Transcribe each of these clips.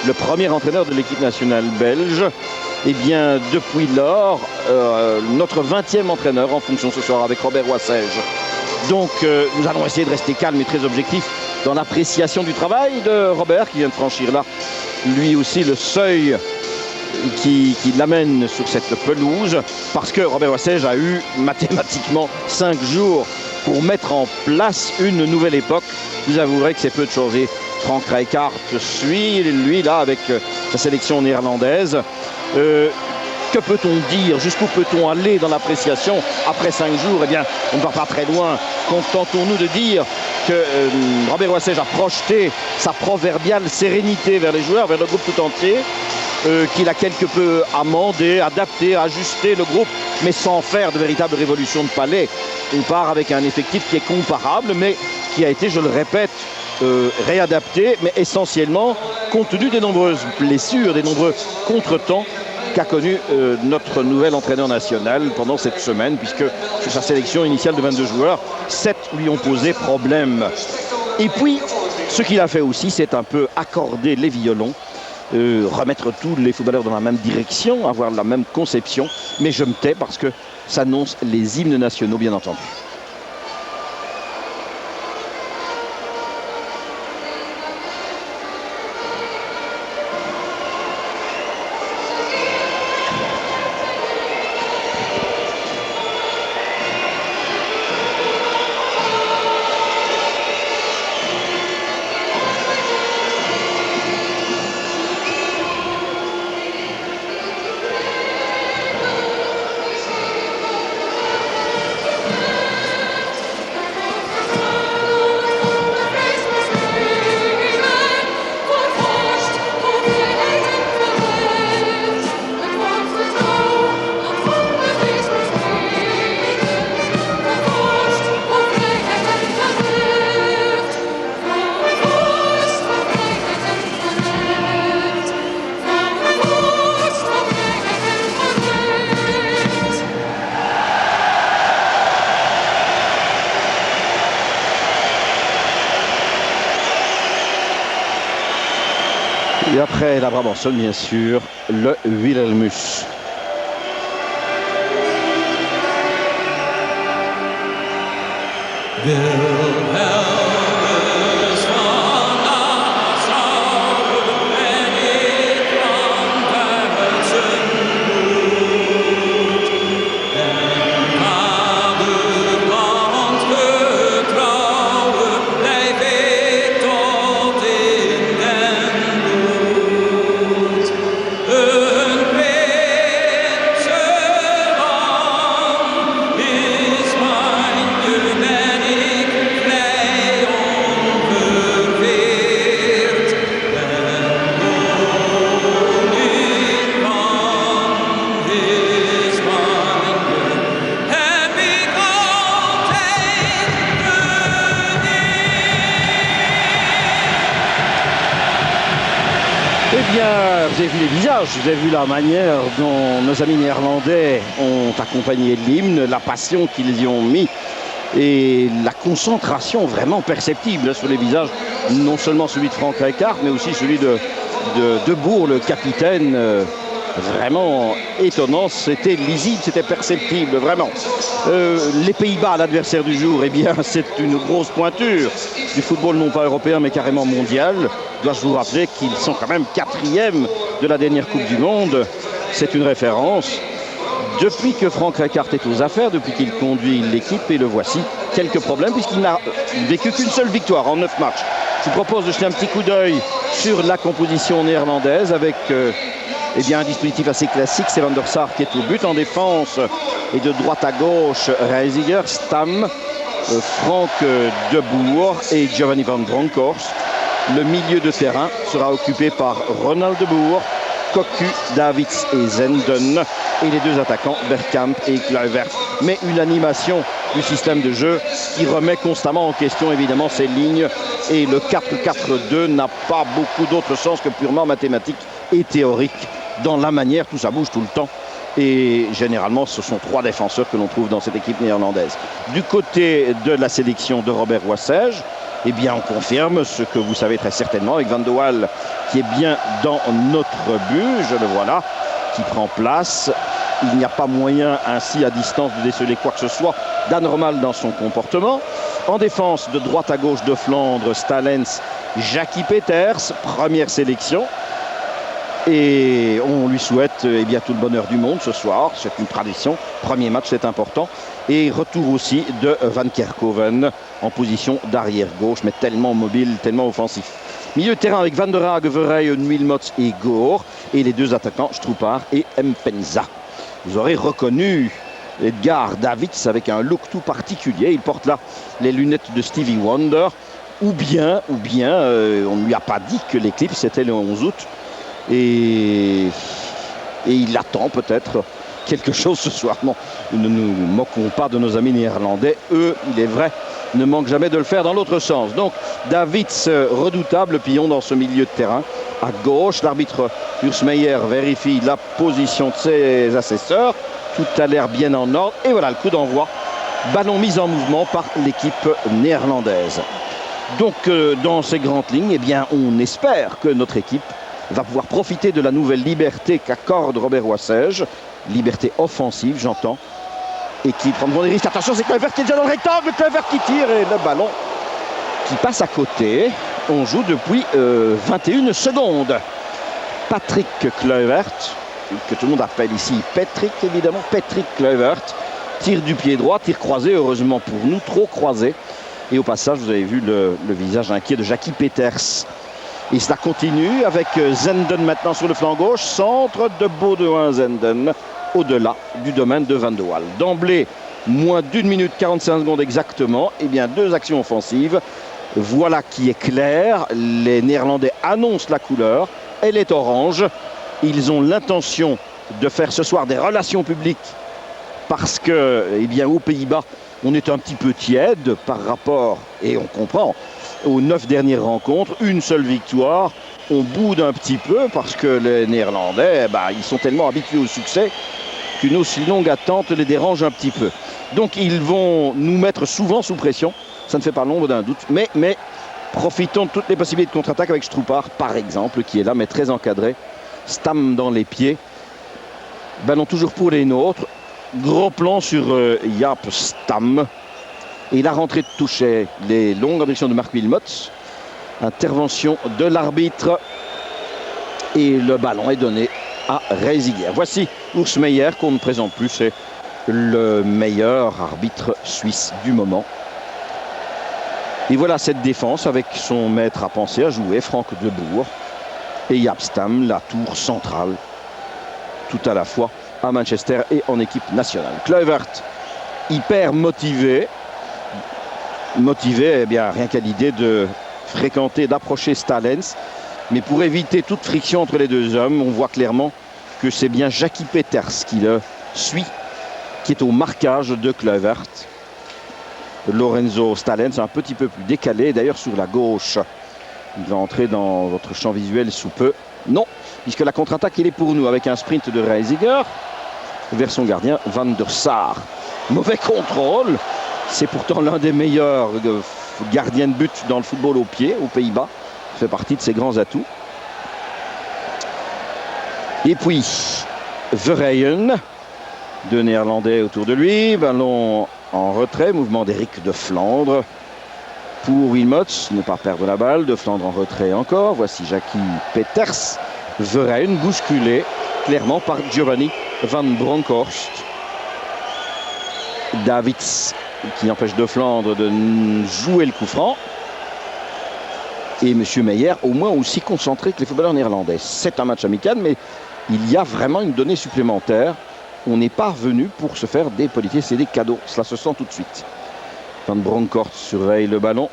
le premier entraîneur de l'équipe nationale belge. Et bien, depuis lors, notre 20e entraîneur en fonction ce soir avec Robert Wassège. Donc, nous allons essayer de rester calmes et très objectifs dans l'appréciation du travail de Robert, qui vient de franchir là, lui aussi, le seuil qui l'amène sur cette pelouse, parce que Robert Wassège a eu mathématiquement 5 jours pour mettre en place une nouvelle époque. Vous avouerez que c'est peu de changer. Frank Rijkaard suit, lui, là, avec sa sélection néerlandaise. Que peut-on dire? Jusqu'où peut-on aller dans l'appréciation après 5 jours? Eh bien, on ne va pas très loin. Contentons-nous de dire que Robert Wassège a projeté sa proverbiale sérénité vers les joueurs, vers le groupe tout entier, qu'il a quelque peu amendé, adapté, ajusté le groupe, mais sans faire de véritable révolution de palais. On part avec un effectif qui est comparable, mais qui a été, je le répète, réadapté, mais essentiellement compte tenu des nombreuses blessures, des nombreux contretemps qu'a connu notre nouvel entraîneur national pendant cette semaine, puisque sur sa sélection initiale de 22 joueurs, 7 lui ont posé problème. Et puis, ce qu'il a fait aussi, c'est un peu accorder les violons, remettre tous les footballeurs dans la même direction, avoir la même conception, mais je me tais parce que ça annonce les hymnes nationaux, bien entendu. Et après la Brabançonne, bien sûr, le Wilhelmus. Eh bien, vous avez vu les visages, vous avez vu la manière dont nos amis néerlandais ont accompagné l'hymne, la passion qu'ils y ont mis et la concentration vraiment perceptible sur les visages, non seulement celui de Frank Rijkaard, mais aussi celui de Boer, le capitaine. Vraiment étonnant, c'était lisible, c'était perceptible, vraiment. Les Pays-Bas, l'adversaire du jour, eh bien, c'est une grosse pointure du football non pas européen, mais carrément mondial. Dois-je vous rappeler qu'ils sont quand même 4e de la dernière Coupe du Monde. C'est une référence. Depuis que Frank Rijkaard est aux affaires, depuis qu'il conduit l'équipe, et le voici, quelques problèmes, puisqu'il n'a vécu qu'une seule victoire en 9 matchs. Je vous propose de jeter un petit coup d'œil sur la composition néerlandaise avec... eh bien, un dispositif assez classique, c'est Van der Sar qui est au but en défense et de droite à gauche, Reisiger, Stam, Frank de Boer et Giovanni van Bronckhorst. Le milieu de terrain sera occupé par Ronald de Boer, Cocu, Davids et Zenden et les deux attaquants Bergkamp et Kluivert. Mais une animation du système de jeu qui remet constamment en question évidemment ces lignes, et le 4-4-2 n'a pas beaucoup d'autre sens que purement mathématique et théorique. Dans la manière, tout ça bouge tout le temps. Et généralement, ce sont 3 défenseurs que l'on trouve dans cette équipe néerlandaise. Du côté de la sélection de Robert Wassège, eh bien on confirme ce que vous savez très certainement avec Van de Waal qui est bien dans notre but. Je le vois là, qui prend place. Il n'y a pas moyen ainsi à distance de déceler quoi que ce soit d'anormal dans son comportement. En défense, de droite à gauche de Flandre, Stalens, Jackie Peters, première sélection. Et on lui souhaite eh bien, tout le bonheur du monde ce soir. C'est une tradition. Premier match, c'est important. Et retour aussi de Van Kerkhoven en position d'arrière gauche, mais tellement mobile, tellement offensif. Milieu de terrain avec Van der Haag, Verheyen, Wilmots et Goor. Et les deux attaquants, Stroepaar et Mpenza. Vous aurez reconnu Edgar Davids avec un look tout particulier. Il porte là les lunettes de Stevie Wonder. Ou bien on ne lui a pas dit que l'éclipse c'était le 11 août. Et il attend peut-être quelque chose ce soir. Non, nous ne nous moquons pas de nos amis néerlandais. Eux, il est vrai, ne manquent jamais de le faire dans l'autre sens. Donc Davids, redoutable pion dans ce milieu de terrain. À gauche, l'arbitre Ursmeyer vérifie la position de ses assesseurs. Tout a l'air bien en ordre. Et voilà le coup d'envoi. Ballon mis en mouvement par l'équipe néerlandaise. Donc dans ces grandes lignes, eh bien, on espère que notre équipe va pouvoir profiter de la nouvelle liberté qu'accorde Robert Wassège. Liberté offensive, j'entends. Et qui prendront des risques. Attention, c'est Kluivert qui est déjà dans le rectangle. Kluivert qui tire et le ballon qui passe à côté. On joue depuis 21 secondes. Patrick Kluivert, que tout le monde appelle ici Patrick évidemment. Patrick Kluivert tire du pied droit, tire croisé, heureusement pour nous, trop croisé. Et au passage, vous avez vu le visage inquiet de Jackie Peters. Et cela continue avec Zenden maintenant sur le flanc gauche. Centre de Baudouin Zenden au-delà du domaine de Van de Waal. D'emblée, moins d'1 minute 45 secondes exactement. Eh bien, deux actions offensives. Voilà qui est clair. Les Néerlandais annoncent la couleur. Elle est orange. Ils ont l'intention de faire ce soir des relations publiques parce que, eh bien, aux Pays-Bas, on est un petit peu tiède par rapport, et on comprend, aux 9 dernières rencontres. Une seule victoire. On boude un petit peu parce que les Néerlandais, ils sont tellement habitués au succès qu'une aussi longue attente les dérange un petit peu. Donc ils vont nous mettre souvent sous pression. Ça ne fait pas l'ombre d'un doute. Mais profitons de toutes les possibilités de contre-attaque avec Stroepaar, par exemple, qui est là, mais très encadré. Stam dans les pieds. Ballon toujours pour les nôtres. Gros plan sur Jaap Stam. Et la rentrée de toucher, les longues en direction de Mark Wilmots. Intervention de l'arbitre. Et le ballon est donné à Reisiger. Voici Urs Meijer, qu'on ne présente plus. C'est le meilleur arbitre suisse du moment. Et voilà cette défense avec son maître à penser à jouer, Frank de Boer. Et Jaap Stam, la tour centrale. Tout à la fois à Manchester et en équipe nationale. Kluivert, hyper motivé. Motivé, eh bien, rien qu'à l'idée de fréquenter, d'approcher Stalens. Mais pour éviter toute friction entre les deux hommes, on voit clairement que c'est bien Jackie Peters qui le suit, qui est au marquage de Kluivert. Lorenzo Stalens un petit peu plus décalé, d'ailleurs sur la gauche. Il va entrer dans votre champ visuel sous peu. Non, puisque la contre-attaque, il est pour nous avec un sprint de Reisiger vers son gardien Van der Sar. Mauvais contrôle. C'est pourtant l'un des meilleurs gardiens de but dans le football au pied, aux Pays-Bas. Ça fait partie de ses grands atouts. Et puis, Verheyen, deux Néerlandais autour de lui. Ballon en retrait, mouvement d'Éric de Flandre. Pour Wilmots, ne pas perdre la balle. De Flandre en retrait encore. Voici Jackie Peters. Verheyen bousculé clairement par Giovanni Van Bronckhorst. Davids qui empêche de Flandre de jouer le coup franc. Et M. Meijer au moins aussi concentré que les footballeurs néerlandais. C'est un match amical, mais il y a vraiment une donnée supplémentaire. On n'est pas venu pour se faire des politesses et des cadeaux. Cela se sent tout de suite. Van Bronckhorst surveille le ballon.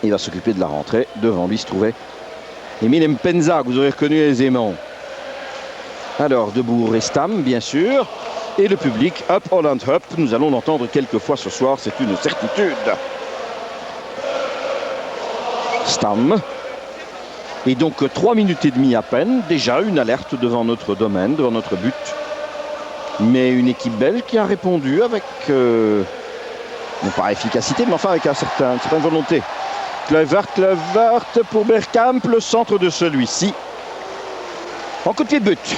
Il va s'occuper de la rentrée. Devant lui se trouvait Emile Mpenza, que vous aurez reconnu aisément. Alors, De Boer et Stam, bien sûr. Et le public, Up Holland Up. Nous allons l'entendre quelques fois ce soir, c'est une certitude. Stam. Et donc 3 minutes et demie à peine, déjà une alerte devant notre domaine, devant notre but. Mais une équipe belge qui a répondu avec Non pas efficacité, mais enfin avec une certaine volonté. Kluivert pour Bergkamp, le centre de celui-ci. En coup de pied de but.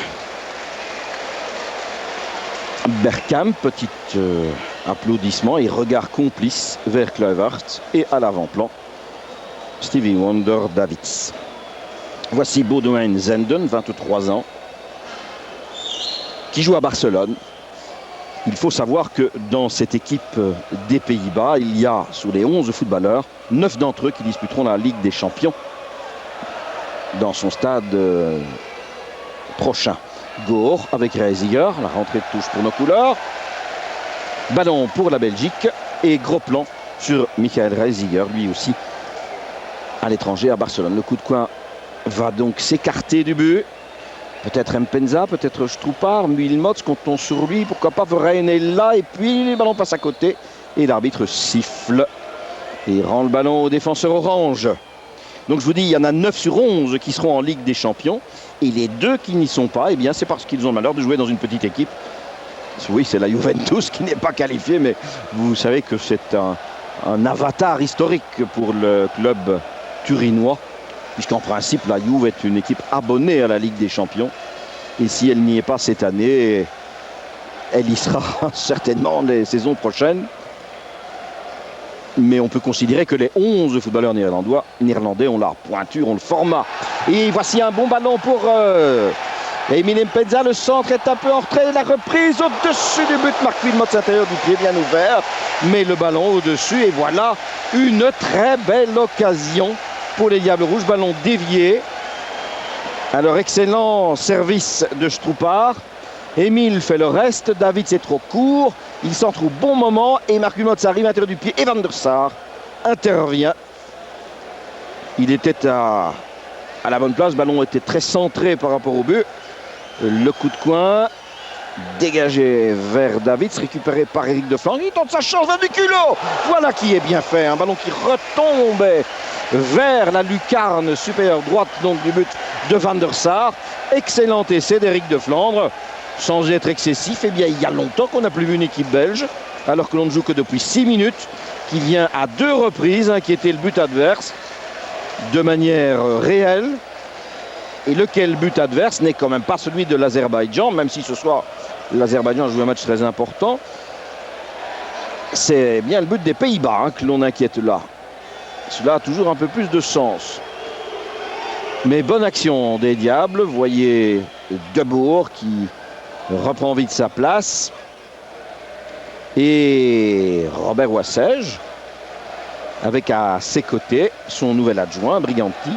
Bergkamp, petit applaudissement et regard complice vers Kluivert. Et à l'avant-plan, Stevie Wonder Davids. Voici Boudewijn Zenden, 23 ans, qui joue à Barcelone. Il faut savoir que dans cette équipe des Pays-Bas, il y a, sous les 11 footballeurs, 9 d'entre eux qui disputeront la Ligue des Champions dans son stade prochain. Goor avec Reiziger, la rentrée de touche pour nos couleurs. Ballon pour la Belgique et gros plan sur Michael Reiziger, lui aussi à l'étranger à Barcelone. Le coup de coin va donc s'écarter du but. Peut-être Mpenza, peut-être Stroepar, Wilmots, comptons sur lui, pourquoi pas Verheyen est là, et puis le ballon passe à côté, et l'arbitre siffle, et rend le ballon au défenseur orange. Donc je vous dis, il y en a 9 sur 11 qui seront en Ligue des Champions, et les 2 qui n'y sont pas, eh bien c'est parce qu'ils ont le malheur de jouer dans une petite équipe. Oui, c'est la Juventus qui n'est pas qualifiée, mais vous savez que c'est un avatar historique pour le club turinois, puisqu'en principe, la Juve est une équipe abonnée à la Ligue des Champions. Et si elle n'y est pas cette année, elle y sera certainement les saisons prochaines. Mais on peut considérer que les 11 footballeurs néerlandais ont la pointure, ont le format. Et voici un bon ballon pour Emile Mpenza. Le centre est un peu en retrait. La reprise au-dessus du but. Marc Wilmots, intérieur du pied bien ouvert. Mais le ballon au-dessus. Et voilà une très belle occasion pour les Diables Rouges, ballon dévié. Alors excellent service de Stroepar. Emile fait le reste, David c'est trop court. Il centre au bon moment et Marc Wilmots arrive à l'intérieur du pied et Van der Sar intervient. Il était à la bonne place, le ballon était très centré par rapport au but. Le coup de coin dégagé vers Davids, récupéré par Eric de Flandre. Il tente sa chance du culot. Voilà qui est bien fait. Un ballon qui retombe vers la lucarne supérieure droite donc du but de Van der Sar. Excellent essai d'Eric de Flandre. Sans être excessif, eh bien, il y a longtemps qu'on n'a plus vu une équipe belge, alors que l'on ne joue que depuis 6 minutes, qui vient à 2 reprises inquiéter le but adverse de manière réelle. Et lequel but adverse n'est quand même pas celui de l'Azerbaïdjan, même si ce soir l'Azerbaïdjan joue un match très important. C'est bien le but des Pays-Bas que l'on inquiète là. Cela a toujours un peu plus de sens. Mais bonne action des Diables. Voyez De Boer qui reprend vite sa place. Et Robert Wassège avec à ses côtés son nouvel adjoint, Briganti.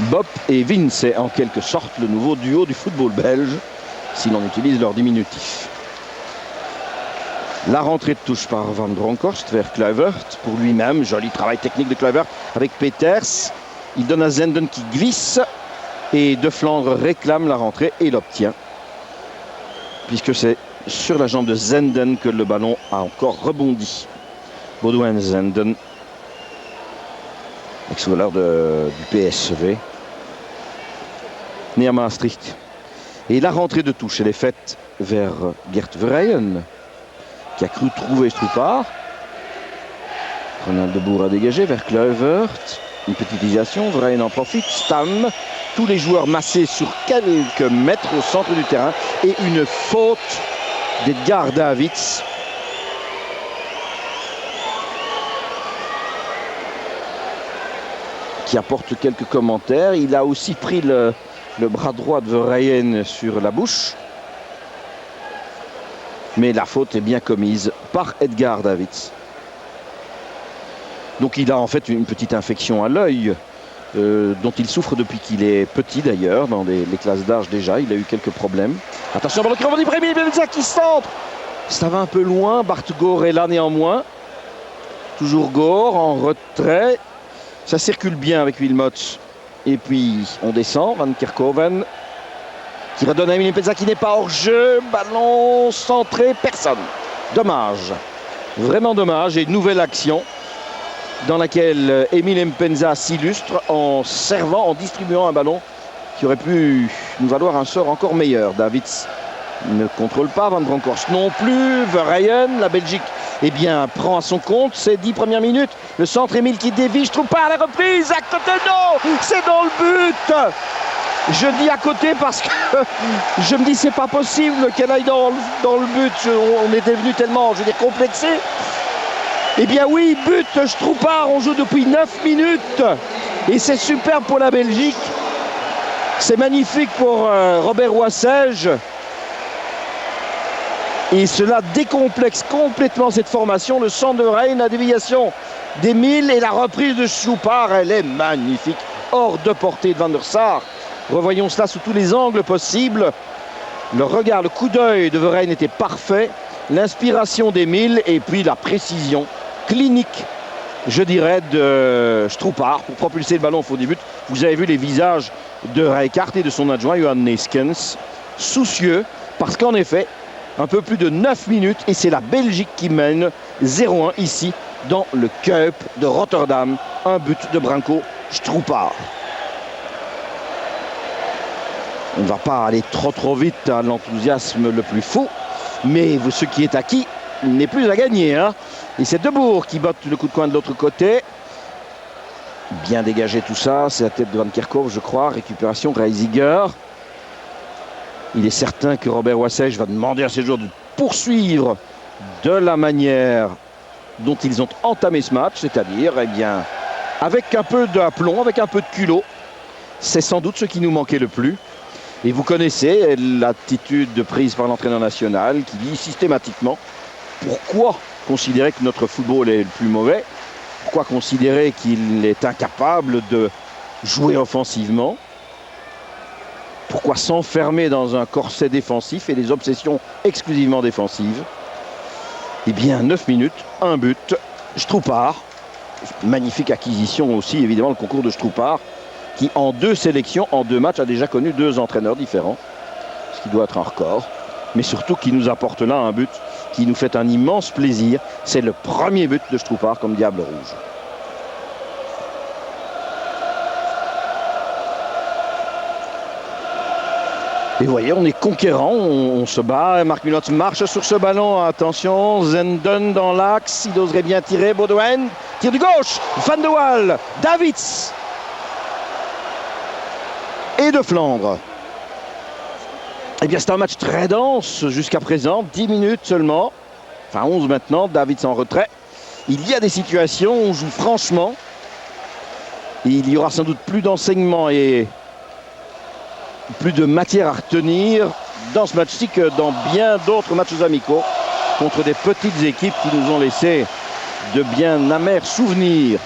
Bob et Vince, c'est en quelque sorte le nouveau duo du football belge, si l'on utilise leur diminutif. La rentrée de touche par Van Bronckhorst vers Kluivert pour lui-même. Joli travail technique de Kluivert avec Peters. Il donne à Zenden qui glisse et De Flandre réclame la rentrée et l'obtient. Puisque c'est sur la jambe de Zenden que le ballon a encore rebondi. Boudewijn Zenden, ex-joueur du PSV, né à Maastricht. Et la rentrée de touche, elle est faite vers Gert Verheyen, qui a cru trouver Stroepar. Ronald de Boer a dégagé vers Kluivert. Une petite utilisation, Verheyen en profite. Stam, tous les joueurs massés sur quelques mètres au centre du terrain. Et une faute d'Edgar Davids. Qui apporte quelques commentaires. Il a aussi pris le bras droit de Verheyen sur la bouche. Mais la faute est bien commise par Edgar Davids. Donc il a en fait une petite infection à l'œil dont il souffre depuis qu'il est petit d'ailleurs, dans les classes d'âge déjà. Il a eu quelques problèmes. Attention, ballon qui rebondit, Emile Mpenza qui centre. Ça va un peu loin, Bart Goor est là néanmoins. Toujours Goor en retrait. Ça circule bien avec Wilmots. Et puis on descend, Van Kerkhoven qui redonne à Emile Mpenza qui n'est pas hors jeu. Ballon centré, personne. Dommage. Vraiment dommage. Et une nouvelle action dans laquelle Emile Mpenza s'illustre en servant, en distribuant un ballon qui aurait pu nous valoir un sort encore meilleur. Davids ne contrôle pas, Van Bronckhorst non plus, Verheyen, la Belgique eh bien, prend à son compte ces 10 premières minutes. Le centre, Émile qui dévie, je trouve pas la reprise, à côté, non, c'est dans le but. Je dis à côté parce que je me dis c'est pas possible qu'elle aille dans le but. On est devenu tellement, je veux dire, complexé. Eh bien oui, but, je trouve pas, on joue depuis 9 minutes. Et c'est super pour la Belgique. C'est magnifique pour Robert Wassège. Et cela décomplexe complètement cette formation. Le centre de Verheyen, la déviation d'Émile et la reprise de Choupard, elle est magnifique. Hors de portée de Van der Sar. Revoyons cela sous tous les angles possibles. Le regard, le coup d'œil de Verheyen était parfait. L'inspiration d'Émile et puis la précision clinique, je dirais, de Stroupard pour propulser le ballon au fond du but. Vous avez vu les visages de Rijkaard et de son adjoint, Johan Neeskens, soucieux, parce qu'en effet, un peu plus de 9 minutes et c'est la Belgique qui mène 0-1 ici dans le Kuip de Rotterdam. Un but de Branko Stroupard. On ne va pas aller trop vite à l'enthousiasme le plus fou, mais ce qui est acquis n'est plus à gagner. Hein. Et c'est Debourg qui botte le coup de coin de l'autre côté. Bien dégagé tout ça, c'est la tête de Van Kerkhove, je crois. Récupération, Reisiger. Il est certain que Robert Wassège va demander à ses joueurs de poursuivre de la manière dont ils ont entamé ce match, c'est-à-dire, eh bien, avec un peu d'aplomb, avec un peu de culot. C'est sans doute ce qui nous manquait le plus. Et vous connaissez l'attitude prise par l'entraîneur national qui dit systématiquement pourquoi considérer que notre football est le plus mauvais, pourquoi considérer qu'il est incapable de jouer offensivement, pourquoi s'enfermer dans un corset défensif et des obsessions exclusivement défensives. Eh bien 9 minutes, un but, Stroupard, magnifique acquisition aussi évidemment le concours de Stroupard, qui en 2 sélections, en 2 matchs, a déjà connu 2 entraîneurs différents, ce qui doit être un record, mais surtout qui nous apporte là un but qui nous fait un immense plaisir. C'est le premier but de Stroupard comme Diable Rouge. Et vous voyez, on est conquérant, on se bat, Marc Mulot marche sur ce ballon, attention, Zenden dans l'axe, il oserait bien tirer, Baudouin, tir de gauche, Van de Waal, Davids et de Flandre. Eh bien c'est un match très dense jusqu'à présent, 10 minutes seulement, enfin 11 maintenant, Davids en retrait. Il y a des situations où on joue franchement, il y aura sans doute plus d'enseignement et plus de matière à retenir dans ce match-ci que dans bien d'autres matchs amicaux contre des petites équipes qui nous ont laissé de bien amers souvenirs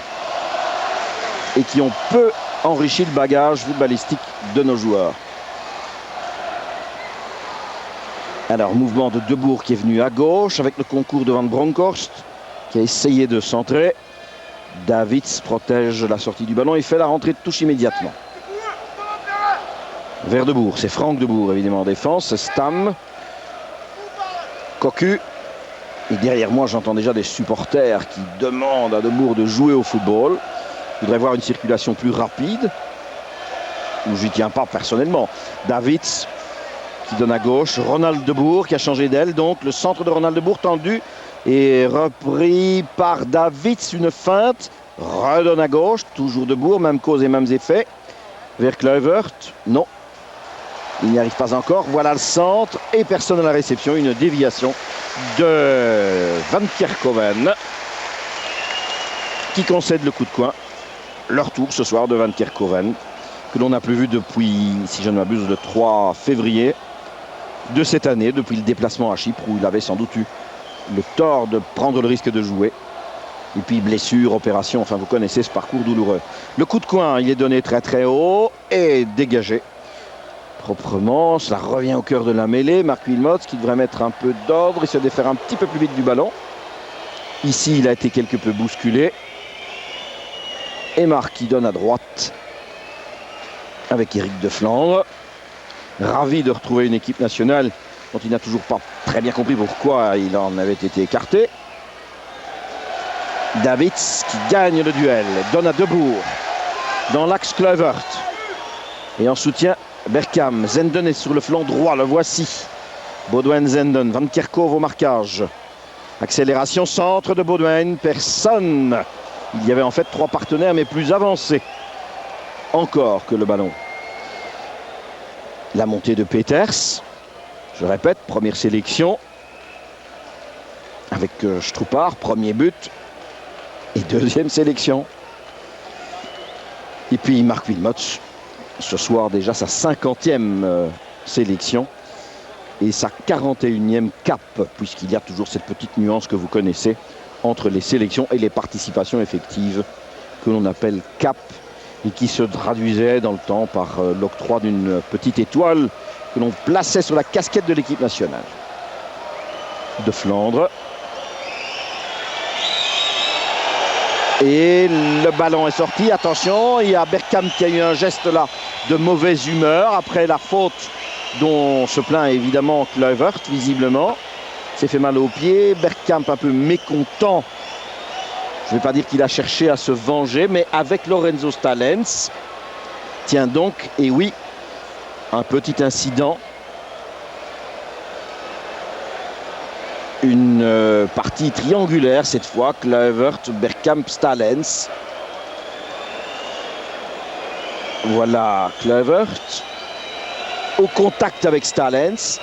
et qui ont peu enrichi le bagage footballistique de nos joueurs. Alors, mouvement de Debourg qui est venu à gauche avec le concours de Van Bronckhorst qui a essayé de centrer. Davids protège la sortie du ballon et fait la rentrée de touche immédiatement. Vers Debourg, c'est Franck Debourg évidemment en défense, c'est Stam, Cocu. Et derrière moi, j'entends déjà des supporters qui demandent à Debourg de jouer au football. Je voudrais voir une circulation plus rapide. Je n'y tiens pas personnellement. Davids qui donne à gauche, Ronald Debourg qui a changé d'aile, donc le centre de Ronald Debourg tendu et repris par Davids, une feinte, redonne à gauche, toujours Debourg, même cause et mêmes effets, vers Kluivert, non, il n'y arrive pas encore, voilà le centre et personne à la réception, une déviation de Van Kerkhoven qui concède le coup de coin, le retour ce soir de Van Kerkhoven que l'on n'a plus vu depuis, si je ne m'abuse, le 3 février de cette année, depuis le déplacement à Chypre où il avait sans doute eu le tort de prendre le risque de jouer. Et puis blessure, opération, enfin vous connaissez ce parcours douloureux. Le coup de coin, il est donné très très haut et dégagé proprement. Cela revient au cœur de la mêlée. Marc Wilmots qui devrait mettre un peu d'ordre et se défaire un petit peu plus vite du ballon. Ici, il a été quelque peu bousculé. Et Marc qui donne à droite avec Eric de Flandre. Ravi de retrouver une équipe nationale dont il n'a toujours pas très bien compris pourquoi il en avait été écarté. Davids qui gagne le duel, donne à Debourg dans l'axe Kluivert. Et en soutien, Bergkamp. Zenden est sur le flanc droit, le voici. Baudouin-Zenden, Van Kerkhove au marquage. Accélération, centre de Baudouin, personne. Il y avait en fait 3 partenaires, mais plus avancés encore que le ballon. La montée de Peters. Je répète, première sélection. Avec Stroupar, premier but. Et deuxième sélection. Et puis Marc Wilmots. Ce soir déjà sa 50e sélection. Et sa 41e cap, puisqu'il y a toujours cette petite nuance que vous connaissez entre les sélections et les participations effectives que l'on appelle cap et qui se traduisait dans le temps par l'octroi d'une petite étoile que l'on plaçait sur la casquette de l'équipe nationale. De Flandre. Et le ballon est sorti. Attention, il y a Bergkamp qui a eu un geste là de mauvaise humeur après la faute dont se plaint évidemment Kluivert, visiblement. S'est fait mal au pied. Bergkamp un peu mécontent. Je ne vais pas dire qu'il a cherché à se venger, mais avec Lorenzo Stalens. Tiens donc, et oui, un petit incident. Une partie triangulaire cette fois. Kluivert, Bergkamp, Stalens. Voilà Kluivert. Au contact avec Stalens.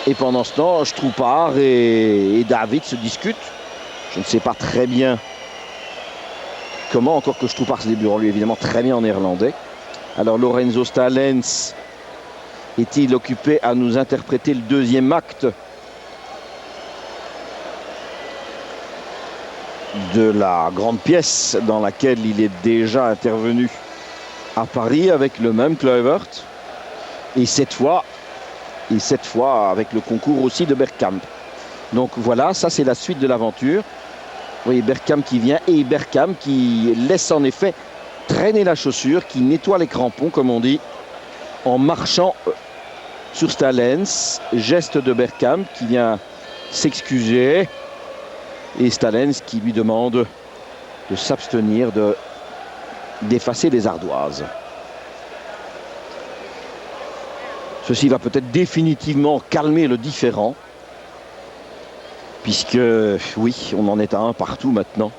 Et pendant ce temps, Stroupar et David se discutent. Je ne sais pas très bien comment, encore que Stroupar se débrouille lui évidemment très bien en néerlandais. Alors Lorenzo Stalens est-il occupé à nous interpréter le deuxième acte de la grande pièce dans laquelle il est déjà intervenu à Paris avec le même Kluivert, et cette fois avec le concours aussi de Bergkamp. Donc voilà, ça c'est la suite de l'aventure. Vous voyez Bergkamp qui vient et Bergkamp qui laisse en effet traîner la chaussure, qui nettoie les crampons comme on dit, en marchant sur Stalens. Geste de Bergkamp qui vient s'excuser et Stalens qui lui demande de s'abstenir d'effacer les ardoises. Ceci va peut-être définitivement calmer le différend, puisque oui, on en est à un partout maintenant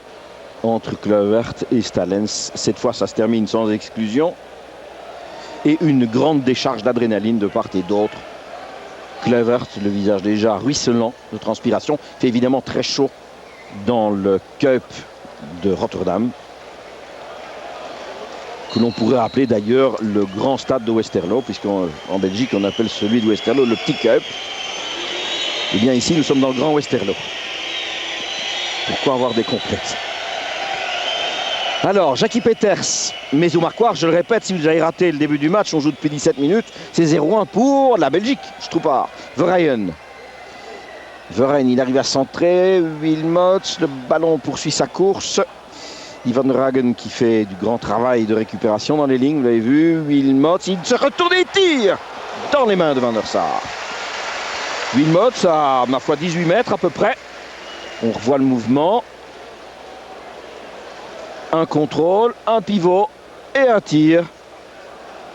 entre Kluivert et Stalens. Cette fois, ça se termine sans exclusion et une grande décharge d'adrénaline de part et d'autre. Kluivert, le visage déjà ruisselant de transpiration, fait évidemment très chaud dans le Kuip de Rotterdam, que l'on pourrait appeler d'ailleurs le grand stade de Westerlo, puisqu'en Belgique on appelle celui de Westerlo le petit Kuip. Et bien ici nous sommes dans le grand Westerlo. Pourquoi avoir des complexes? Alors Jackie Peters, mais au marquoir, je le répète, si vous avez raté le début du match, on joue depuis 17 minutes, c'est 0-1 pour la Belgique. Stroupar, Verheyen, il arrive à centrer, Wilmots, le ballon poursuit sa course. Ivan Ragen qui fait du grand travail de récupération dans les lignes, vous l'avez vu. Wilmots, il se retourne et tire dans les mains de Van der Sar. Wilmots à, ma foi, 18 mètres à peu près. On revoit le mouvement. Un contrôle, un pivot et un tir.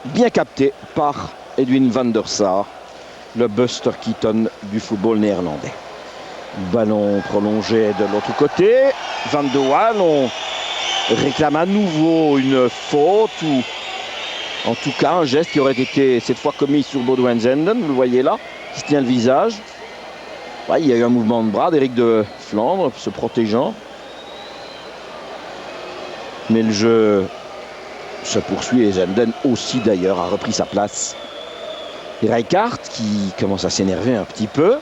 Bien capté par Edwin Van der Sar, le Buster Keaton du football néerlandais. Ballon prolongé de l'autre côté. Van de Waal, on réclame à nouveau une faute ou en tout cas un geste qui aurait été cette fois commis sur Baudouin-Zenden, vous le voyez là, qui se tient le visage. Ouais, il y a eu un mouvement de bras d'Éric de Flandre se protégeant. Mais le jeu se poursuit et Zenden aussi d'ailleurs a repris sa place. Et Rijkaard qui commence à s'énerver un petit peu,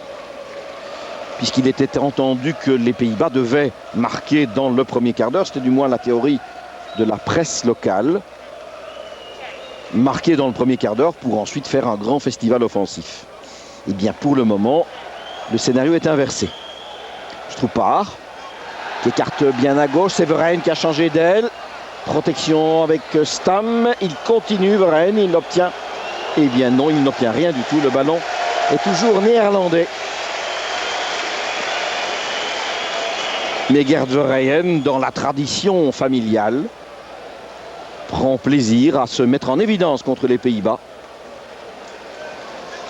puisqu'il était entendu que les Pays-Bas devaient marquer dans le premier quart d'heure. C'était du moins la théorie de la presse locale. Marquer dans le premier quart d'heure pour ensuite faire un grand festival offensif. Et bien pour le moment, le scénario est inversé. Stroupar qui écarte bien à gauche, c'est Verheyen qui a changé d'aile. Protection avec Stam, il continue Verheyen, il l'obtient. Eh bien non, il n'obtient rien du tout, le ballon est toujours néerlandais. Mais Gert Verheyen, dans la tradition familiale, prend plaisir à se mettre en évidence contre les Pays-Bas.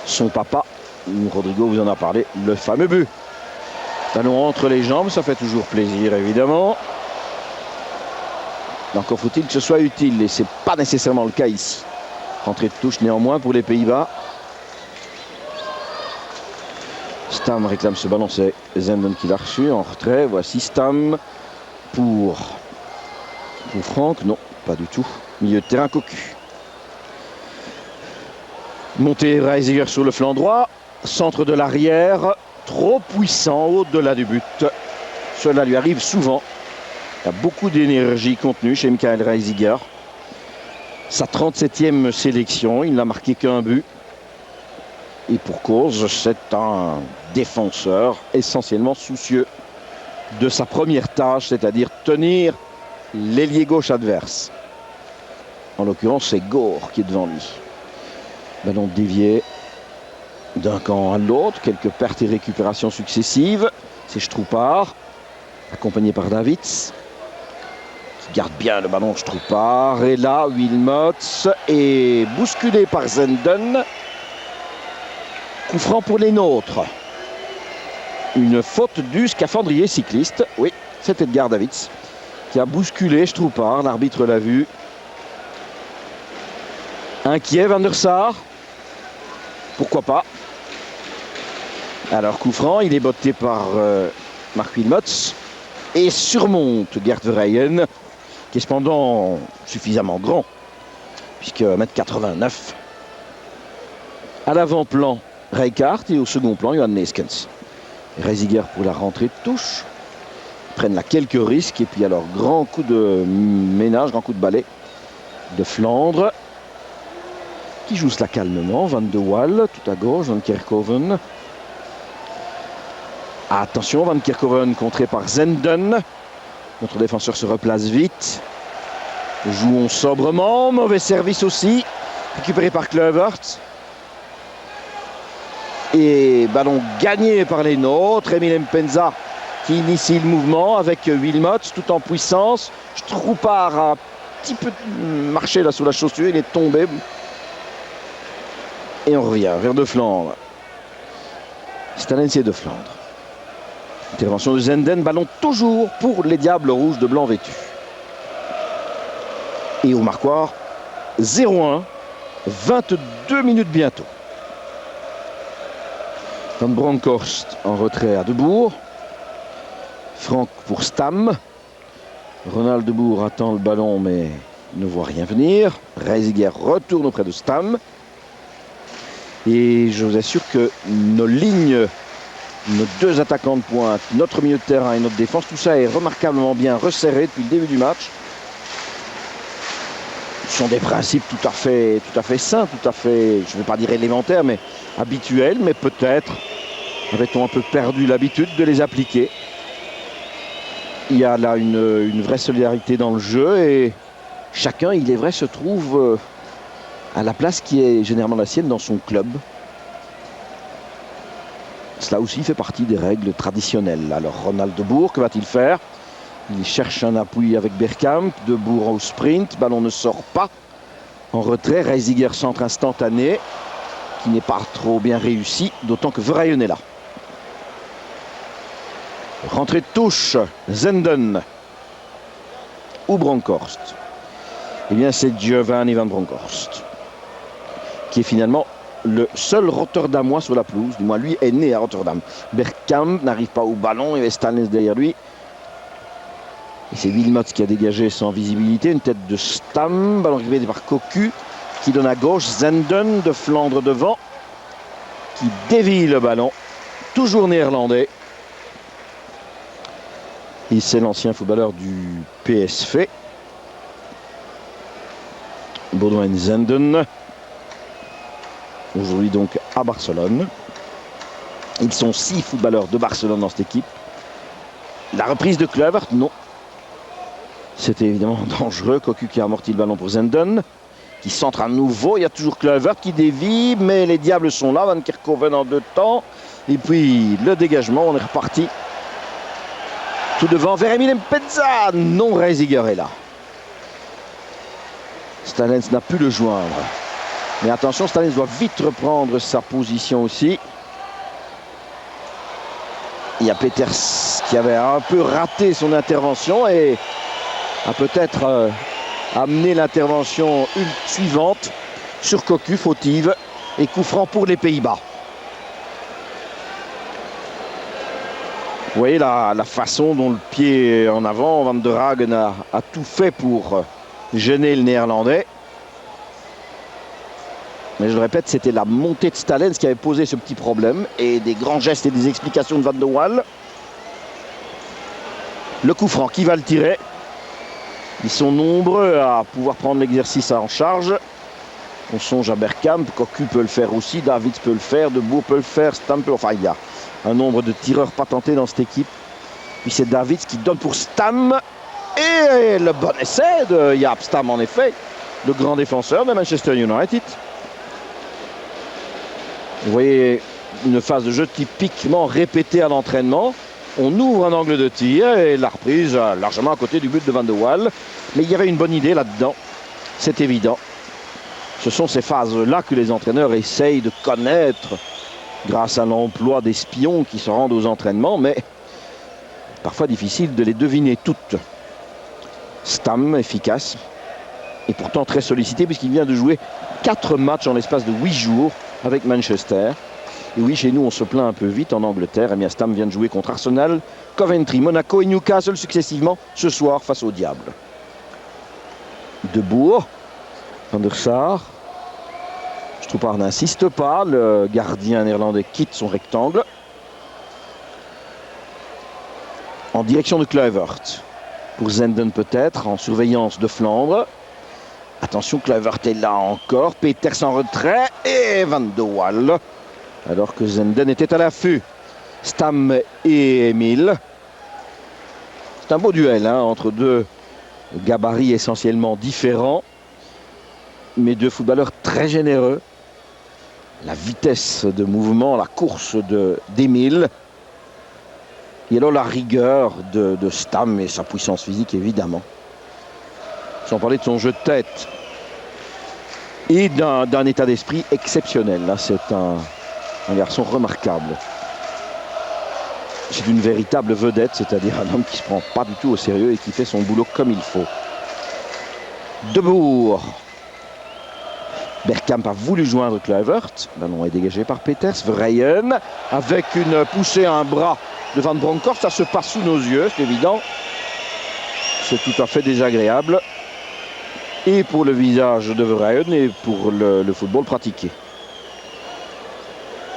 son papa. Rodrigo vous en a parlé, le fameux but. Ballon entre les jambes, ça fait toujours plaisir évidemment. Encore faut-il que ce soit utile et ce n'est pas nécessairement le cas ici. Rentrée de touche néanmoins pour les Pays-Bas. Stam réclame ce ballon, c'est Zenden qui l'a reçu en retrait. Voici Stam pour Franck. Non, pas du tout. Milieu de terrain, Cocu. Montée Reisiger sur le flanc droit. Centre de l'arrière, trop puissant au-delà du but. Cela lui arrive souvent. Il y a beaucoup d'énergie contenue chez Michael Reisiger. Sa 37e sélection, il n'a marqué qu'un but. Et pour cause, c'est un défenseur essentiellement soucieux de sa première tâche, c'est-à-dire tenir l'ailier gauche adverse. En l'occurrence, c'est Gore qui est devant lui. Ballon dévié d'un camp à l'autre, quelques pertes et récupérations successives. C'est Stroupar, accompagné par Davids, qui garde bien le ballon. Stroupar, et là, Wilmots est bousculé par Zenden. Coup franc pour les nôtres. Une faute du scaphandrier cycliste. Oui, c'est Edgar Davids qui a bousculé Stroupar. L'arbitre l'a vu. Inquiet Van der Sar. Pourquoi pas. Alors coup franc, il est botté par Mark Wilmots et surmonte Gert Verheyen, qui est cependant suffisamment grand, puisque 1,89 m. À l'avant-plan, Rijkaard, et au second plan, Johan Neeskens. Reisiger pour la rentrée de touche. Ils prennent là quelques risques, et puis alors grand coup de ménage, grand coup de balai de Flandre, qui joue cela calmement. Van de Waal, tout à gauche, Van Kerkhoven. Attention, Van Kerkhoven contré par Zenden. Notre défenseur se replace vite. Jouons sobrement. Mauvais service aussi. Récupéré par Kluivert. Et ballon gagné par les nôtres. Emile Mpenza qui initie le mouvement avec Wilmots tout en puissance. Stroupar a un petit peu marché là sous la chaussure. Il est tombé. Et on revient vers De Flandre. Stalencier de Flandre. Intervention de Zenden, ballon toujours pour les Diables Rouges de blanc vêtus. Et au marquoir, 0-1, 22 minutes bientôt. Van Bronckhorst en retrait à Debourg. Franck pour Stam. Ronald Debourg attend le ballon mais ne voit rien venir. Reisiger retourne auprès de Stam. Et je vous assure que nos lignes, nos deux attaquants de pointe, notre milieu de terrain et notre défense, tout ça est remarquablement bien resserré depuis le début du match. Ce sont des principes tout à fait sains, tout à fait, je ne vais pas dire élémentaires, mais habituels, mais peut-être avait-on un peu perdu l'habitude de les appliquer. Il y a là une vraie solidarité dans le jeu et chacun, il est vrai, se trouve à la place qui est généralement la sienne dans son club. Cela aussi fait partie des règles traditionnelles. Alors Ronald Debourg, que va-t-il faire? Il cherche un appui avec Bergkamp. Debourg au sprint, ballon ne sort pas. En retrait, Reisiger centre instantané, qui n'est pas trop bien réussi, d'autant que Verheyen est là. Rentrée de touche, Zenden ou Bronckhorst. Eh bien c'est Giovanni Van Bronckhorst, qui est finalement le seul Rotterdamois sur la pelouse. Du moins, lui est né à Rotterdam. Bergkamp n'arrive pas au ballon. Il y avait Stanley derrière lui. Et c'est Wilmots qui a dégagé sans visibilité. Une tête de Stam. Ballon récupéré par Cocu, qui donne à gauche. Zenden de Flandre devant, qui dévie le ballon. Toujours néerlandais. Et c'est l'ancien footballeur du PSV. Baudouin Zenden. Aujourd'hui donc à Barcelone. Ils sont 6 footballeurs de Barcelone dans cette équipe. La reprise de Kluivert, non. C'était évidemment dangereux. Cocu qui a amorti le ballon pour Zenden, qui centre à nouveau. Il y a toujours Kluivert qui dévie, mais les Diables sont là. Van Kerkhoven en 2 temps. Et puis le dégagement, on est reparti. Tout devant vers Emile Mpenza. Non, Reisiger est là. Stalens n'a pu le joindre. Mais attention, Stalens doit vite reprendre sa position aussi. Il y a Peters qui avait un peu raté son intervention et a peut-être amené l'intervention suivante sur Cocu, fautive et coup franc pour les Pays-Bas. Vous voyez la façon dont le pied en avant, Van der Hagen a tout fait pour gêner le Néerlandais. Mais je le répète, c'était la montée de Stalens qui avait posé ce petit problème et des grands gestes et des explications de Van de Waal. Le coup franc, qui va le tirer? Ils sont nombreux à pouvoir prendre l'exercice en charge. On songe à Bergkamp, Cocu peut le faire aussi, Davids peut le faire, De Boer peut le faire, Stam peut... Enfin, il y a un nombre de tireurs patentés dans cette équipe. Puis c'est Davids qui donne pour Stam. Et le bon essai de Jaap Stam, en effet, le grand défenseur de Manchester United. Vous voyez une phase de jeu typiquement répétée à l'entraînement. On ouvre un angle de tir et la reprise largement à côté du but de Van de Waal. Mais il y avait une bonne idée là-dedans, c'est évident. Ce sont ces phases-là que les entraîneurs essayent de connaître grâce à l'emploi d'espions qui se rendent aux entraînements, mais parfois difficile de les deviner toutes. Stam, efficace, et pourtant très sollicité puisqu'il vient de jouer 4 matchs en l'espace de 8 jours avec Manchester. Et oui, chez nous, on se plaint un peu vite en Angleterre. Et bien, Stam vient de jouer contre Arsenal, Coventry, Monaco et Newcastle successivement ce soir face au Diable. De Boer, Van der Sar. Stroepaar n'insiste pas. Le gardien néerlandais quitte son rectangle. En direction de Kluivert. Pour Zenden peut-être, en surveillance de Flandre. Attention, Kluivert est là encore. Peters en retrait et Van de Waal. Alors que Zenden était à l'affût. Stam et Emile. C'est un beau duel entre deux gabarits essentiellement différents. Mais deux footballeurs très généreux. La vitesse de mouvement, la course d'Emile. Et alors la rigueur de Stam et sa puissance physique évidemment. Sans parler de son jeu de tête. Et d'un état d'esprit exceptionnel. Là, c'est un garçon remarquable. C'est une véritable vedette, c'est-à-dire un homme qui ne se prend pas du tout au sérieux et qui fait son boulot comme il faut. De Boer. Bergkamp a voulu joindre Kluivert. Le ballon est dégagé par Peters. Verheyen avec une poussée à un bras de Van Bronckhorst. Ça se passe sous nos yeux, c'est évident. C'est tout à fait désagréable. Et pour le visage de Verheyen et pour le football pratiqué.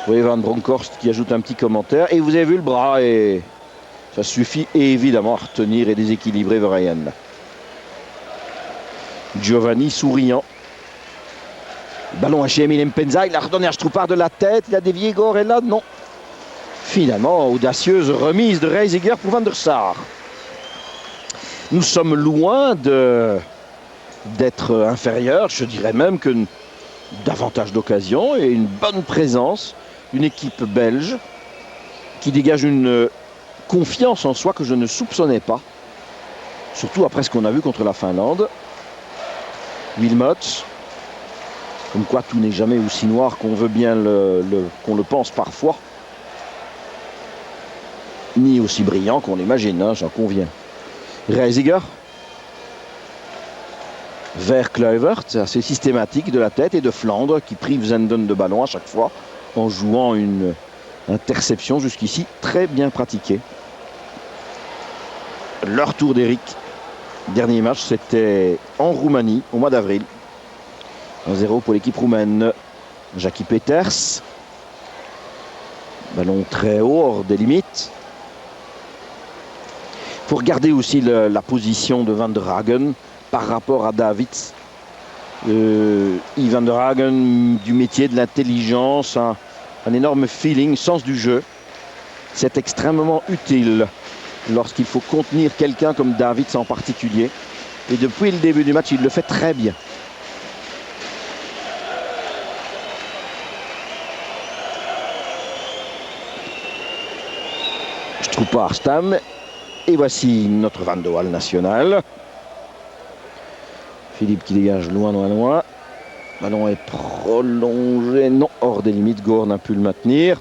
Vous voyez Van Bronckhorst qui ajoute un petit commentaire. Et vous avez vu le bras et ça suffit évidemment à retenir et déséquilibrer Verheyen. Giovanni souriant. Ballon à chez Emile Mpenza, il a redonné à Stroepaar de la tête, il a dévié Gorella, non. Finalement, audacieuse remise de Reiziger pour Van der Sar. Nous sommes loin d'être inférieurs, je dirais même que davantage d'occasions et une bonne présence, une équipe belge qui dégage une confiance en soi que je ne soupçonnais pas, surtout après ce qu'on a vu contre la Finlande. Wilmots. Comme quoi tout n'est jamais aussi noir qu'on veut bien qu'on le pense parfois. Ni aussi brillant qu'on l'imagine, j'en conviens. Reiziger. Vers Kluivert, c'est assez systématique de la tête et de Flandre qui prive Zenden de ballon à chaque fois en jouant une interception jusqu'ici très bien pratiquée. Leur tour d'Eric. Dernier match, c'était en Roumanie au mois d'avril. 1-0 pour l'équipe roumaine. Jackie Peters. Ballon très haut, hors des limites. Il faut regarder aussi la position de Van der Hagen par rapport à Davids. Van der Hagen, du métier, de l'intelligence, un énorme feeling, sens du jeu. C'est extrêmement utile lorsqu'il faut contenir quelqu'un comme Davids en particulier. Et depuis le début du match, il le fait très bien. Stroepaar, Stam. Et voici notre Van de Waal national. Philippe qui dégage loin, loin, loin. Le ballon est prolongé. Non, hors des limites. Gore n'a pu le maintenir.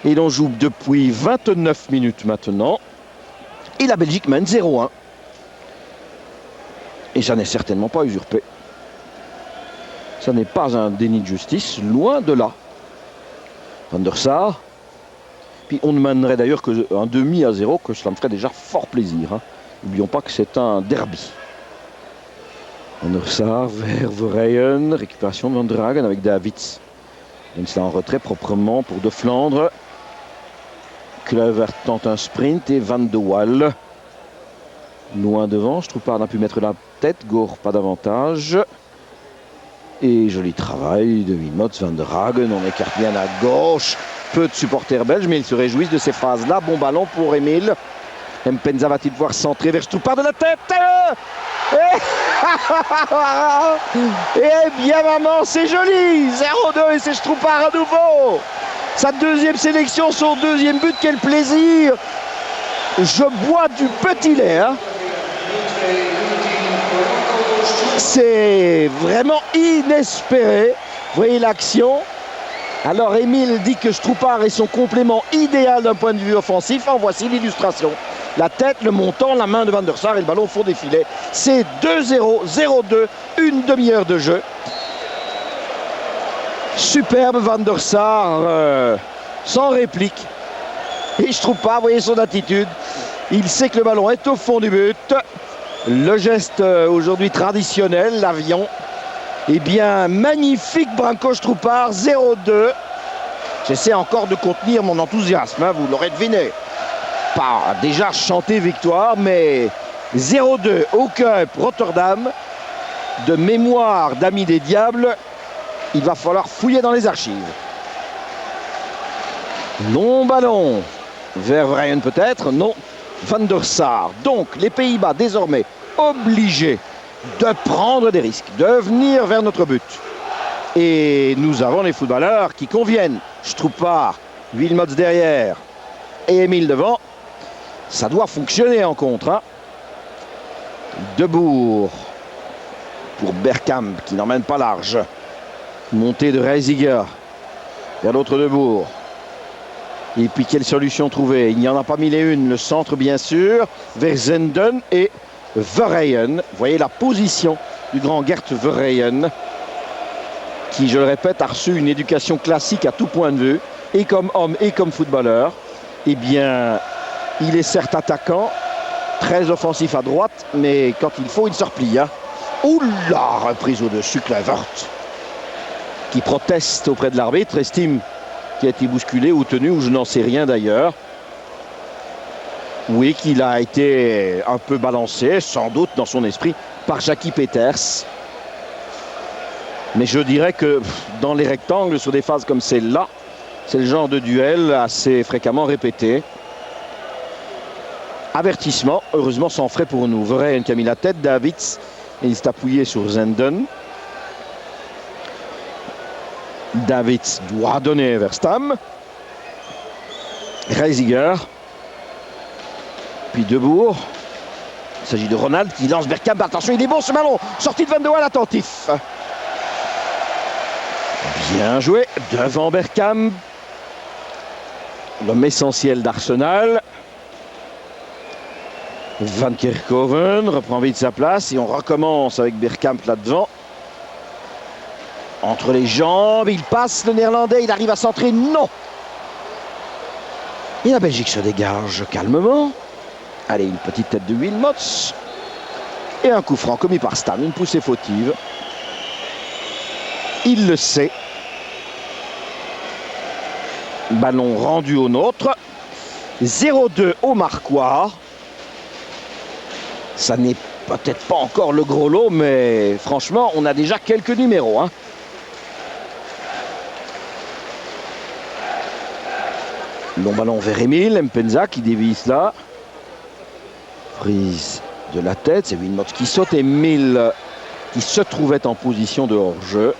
Et l'on joue depuis 29 minutes maintenant. Et la Belgique mène 0-1. Et ça n'est certainement pas usurpé. Ça n'est pas un déni de justice, loin de là. Van der Sar. Puis on ne mènerait d'ailleurs qu'un demi à 0, que cela me ferait déjà fort plaisir. N'oublions pas que c'est un derby. Van der Sar vers Verheyen. Récupération de Van der Hagen avec Davids. Cela en retrait proprement pour De Flandre. Kluivert tente un sprint et Van de Waal. Loin devant, je trouve pas, on a pu mettre la tête. Gore pas davantage. Et joli travail de Wilmots, Van der Hagen. On écarte bien à gauche. Peu de supporters belges, mais ils se réjouissent de ces phases-là. Bon ballon pour Emile. Mpenza va-t-il pouvoir centrer vers Stroupar de la tête? Et bien maman, c'est joli. 0-2 et c'est Stroupar à nouveau. Sa deuxième sélection, son deuxième but, quel plaisir. Je bois du petit lait. C'est vraiment inespéré. Vous voyez l'action. Alors Emile dit que Stroupar est son complément idéal d'un point de vue offensif. En voici l'illustration. La tête, le montant, la main de Van der Sar et le ballon au fond des filets. C'est 2-0, 0-2, une demi-heure de jeu. Superbe Van der Sar, sans réplique. Et Stroupar, vous voyez son attitude. Il sait que le ballon est au fond du but. Le geste aujourd'hui traditionnel, l'avion. Eh bien, magnifique Branko Stroupar, 0-2. J'essaie encore de contenir mon enthousiasme, vous l'aurez deviné. Pas déjà chanté victoire, mais 0-2 au Cup Rotterdam. De mémoire d'amis des diables, il va falloir fouiller dans les archives. Non ballon vers Verheyen peut-être, non. Van der Sar. Donc les Pays-Bas désormais obligés de prendre des risques, de venir vers notre but. Et nous avons les footballeurs qui conviennent. Stroupar, Wilmots derrière et Emile devant. Ça doit fonctionner en contre. Debourg pour Bergkamp qui n'emmène pas large. Montée de Reisiger vers l'autre Debourg. Et puis quelle solution trouver? Il n'y en a pas mille et une. Le centre bien sûr vers Zenden et Verheyen. Vous voyez la position du grand Gert Verheyen qui, je le répète, a reçu une éducation classique à tout point de vue, et comme homme et comme footballeur. Eh bien, il est certes attaquant, très offensif à droite, mais quand il faut, il se replie. Oula, reprise au-dessus, Kluivert, qui proteste auprès de l'arbitre, estime qu'il a été bousculé ou tenu, ou je n'en sais rien d'ailleurs. Oui, qu'il a été un peu balancé, sans doute dans son esprit, par Jackie Peters. Mais je dirais que dans les rectangles, sur des phases comme celle-là, c'est le genre de duel assez fréquemment répété. Avertissement, heureusement sans frais pour nous. Verheyen qui a mis la tête, Davids, et il s'est appuyé sur Zenden. Davids doit donner vers Stam. Reisiger. Puis Debourg. Il s'agit de Ronald qui lance Bergkamp. Attention, il est bon ce ballon. Sortie de Van de Waal, attentif. Bien joué devant Bergkamp. L'homme essentiel d'Arsenal. Van Kerkhoven reprend vite sa place et on recommence avec Bergkamp là-devant. Entre les jambes, il passe le néerlandais, il arrive à centrer, non. Et la Belgique se dégage calmement. Allez, une petite tête de Wilmots. Et un coup franc commis par Stam, une poussée fautive. Il le sait. Ballon rendu au nôtre. 0-2 au marquoir. Ça n'est peut-être pas encore le gros lot, mais franchement, on a déjà quelques numéros. Long ballon vers Emile, Mpenza qui dévisse là. Prise de la tête, c'est Wilmots qui saute. Emile qui se trouvait en position de hors-jeu.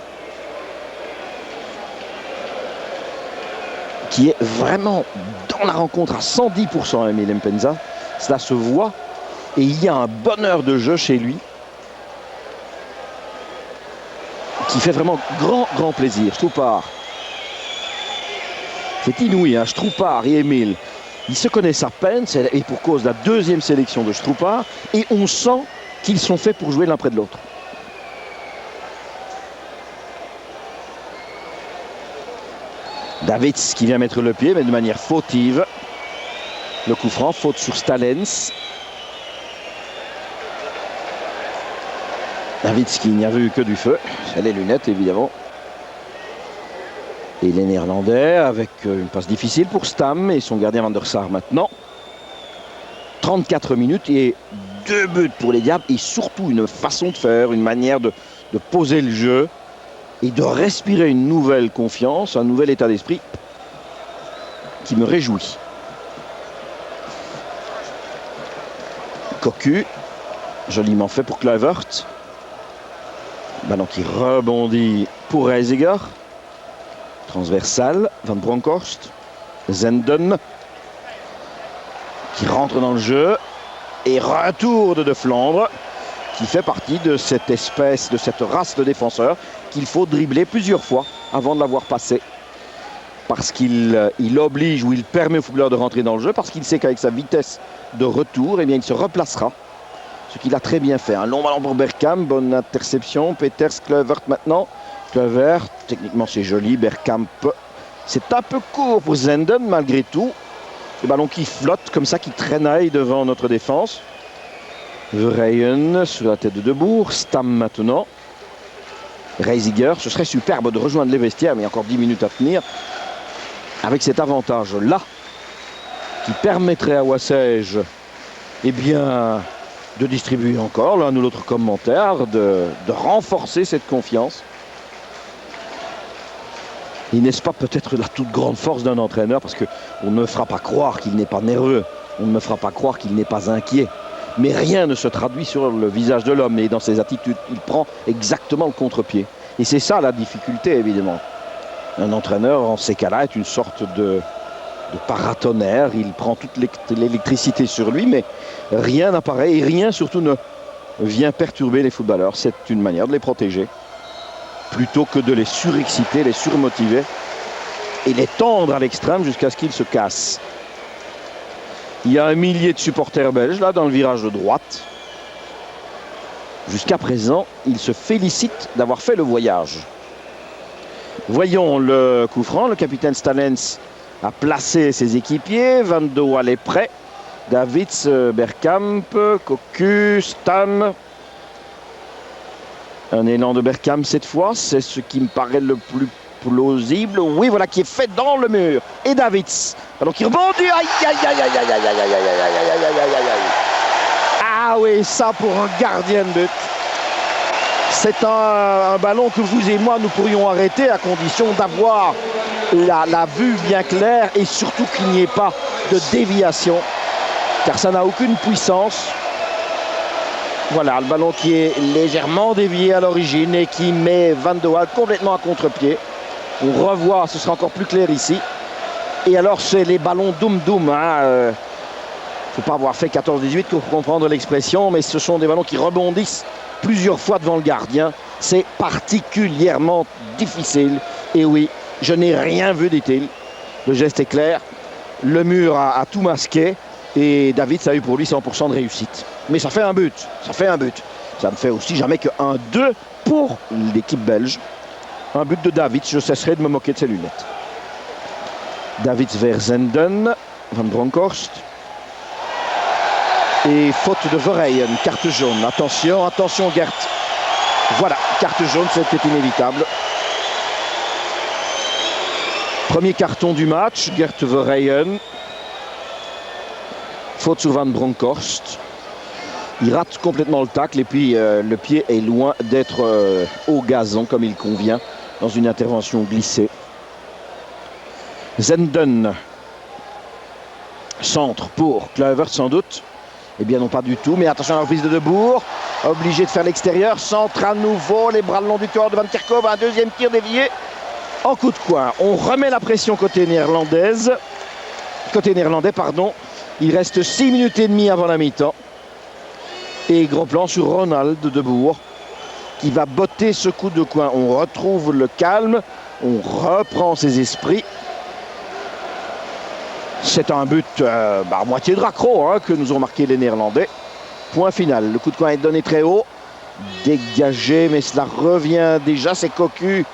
Qui est vraiment dans la rencontre à 110%, Emile Mpenza. Cela se voit. Et il y a un bonheur de jeu chez lui. qui fait vraiment grand plaisir. Stroupar. C'est inouï, hein, Stroupar et Emile. Ils se connaissent à peine, et pour cause de la deuxième sélection de Stroupar, et on sent qu'ils sont faits pour jouer l'un près de l'autre. Davids qui vient mettre le pied, mais de manière fautive. Le coup franc, faute sur Stalens. Davids qui n'y a vu que du feu. C'est les lunettes, évidemment. Et les Néerlandais avec une passe difficile pour Stam et son gardien Van der Sar maintenant. 34 minutes et 2 buts pour les Diables et surtout une façon de faire, une manière de poser le jeu et de respirer une nouvelle confiance, un nouvel état d'esprit qui me réjouit. Cocu, joliment fait pour Kluivert. Ballon qui rebondit pour Reisiger. Transversal, Van Bronckhorst, Zenden qui rentre dans le jeu et retour de Flandre qui fait partie de cette espèce, de cette race de défenseurs qu'il faut dribbler plusieurs fois avant de l'avoir passé. Parce qu'il oblige ou il permet au footballeur de rentrer dans le jeu, parce qu'il sait qu'avec sa vitesse de retour, eh bien, il se replacera. Ce qu'il a très bien fait. Un long ballon pour Bergkamp, bonne interception. Peters, Kluivert maintenant. Kluivert, techniquement c'est joli. Bergkamp, c'est un peu court pour Zenden malgré tout. Le ballon qui flotte comme ça, qui traînaille devant notre défense. Verheyen sur la tête de Debourg. Stam maintenant. Reisiger, ce serait superbe de rejoindre les vestiaires, mais il y a encore 10 minutes à tenir. Avec cet avantage-là, qui permettrait à Wassège, eh bien, de distribuer encore l'un ou l'autre commentaire, de renforcer cette confiance. Et n'est-ce pas peut-être la toute grande force d'un entraîneur, parce qu'on ne me fera pas croire qu'il n'est pas nerveux, on ne me fera pas croire qu'il n'est pas inquiet. Mais rien ne se traduit sur le visage de l'homme et dans ses attitudes. Il prend exactement le contre-pied. Et c'est ça la difficulté, évidemment. Un entraîneur, en ces cas-là, est une sorte de paratonnerre. Il prend toute l'électricité sur lui, mais rien n'apparaît et rien surtout ne vient perturber les footballeurs. C'est une manière de les protéger, plutôt que de les surexciter, les surmotiver et les tendre à l'extrême jusqu'à ce qu'ils se cassent. Il y a 1 millier de supporters belges là dans le virage de droite. Jusqu'à présent, ils se félicitent d'avoir fait le voyage. Voyons le coup franc. Le capitaine Stalens a placé ses équipiers. Van de Waal est prêt. Davids, Bergkamp, Cocu, Stam. Un élan de Bergkamp cette fois. C'est ce qui me paraît le plus plausible. Oui, voilà, qui est fait dans le mur. Et Davids. Alors qui rebondit. Aïe, aïe, aïe, aïe, aïe, aïe, aïe, aïe, aïe, aïe, aïe, aïe. Ah oui, ça pour un gardien de but. C'est un ballon que vous et moi, nous pourrions arrêter à condition d'avoir la vue bien claire et surtout qu'il n'y ait pas de déviation. Car ça n'a aucune puissance. Voilà, le ballon qui est légèrement dévié à l'origine et qui met Van de Waal complètement à contre-pied. On revoit, ce sera encore plus clair ici. Et alors, c'est les ballons doum-doum. Hein, faut pas avoir fait 14-18 pour comprendre l'expression, mais ce sont des ballons qui rebondissent plusieurs fois devant le gardien. C'est particulièrement difficile. Et oui, je n'ai rien vu, dit-il. Le geste est clair. Le mur a tout masqué. Et David, ça a eu pour lui 100% de réussite. Mais ça fait un but. Ça fait un but. Ça ne fait aussi jamais que 1-2 pour l'équipe belge. Un but de David. Je cesserai de me moquer de ses lunettes. David vers Zenden. Van Bronckhorst. Et faute de Verheyen, carte jaune. Attention, attention Gert. Voilà, carte jaune, c'était inévitable. Premier carton du match, Gert Verheyen. Faute sur Van Bronckhorst. Il rate complètement le tacle et puis le pied est loin d'être au gazon comme il convient dans une intervention glissée. Zenden. Centre pour Kluivert sans doute. Eh bien non, pas du tout, mais attention à la reprise de Debourg, obligé de faire l'extérieur, centre à nouveau, les bras le long du corps de Van Kerkhove, un deuxième tir dévié, en coup de coin. On remet la pression côté néerlandais, pardon. Il reste 6 minutes et demie avant la mi-temps. Et gros plan sur Ronald de Debourg, qui va botter ce coup de coin. On retrouve le calme, on reprend ses esprits. C'est un but à moitié de raccro que nous ont marqué les Néerlandais. Point final. Le coup de coin est donné très haut. Dégagé, mais cela revient déjà. C'est Cocu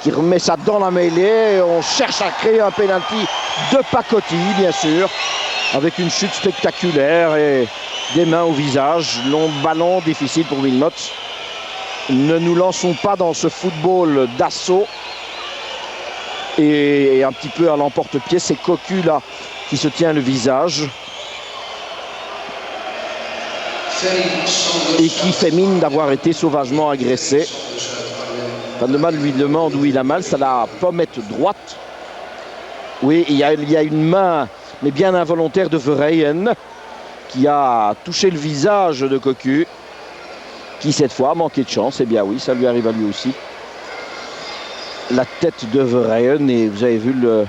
qui remet ça dans la mêlée. On cherche à créer un pénalty de pacotille, bien sûr, avec une chute spectaculaire et des mains au visage. Long ballon, difficile pour Wilmot. Ne nous lançons pas dans ce football d'assaut. Et un petit peu à l'emporte-pied, c'est Cocu là qui se tient le visage et qui fait mine d'avoir été sauvagement agressé. Van de Mal lui demande où il a mal, ça la pommette droite. Oui, il y a une main, mais bien involontaire, de Verheyen qui a touché le visage de Cocu, qui cette fois a manqué de chance. Eh bien oui, ça lui arrive à lui aussi. La tête de Verheyen, et vous avez vu le...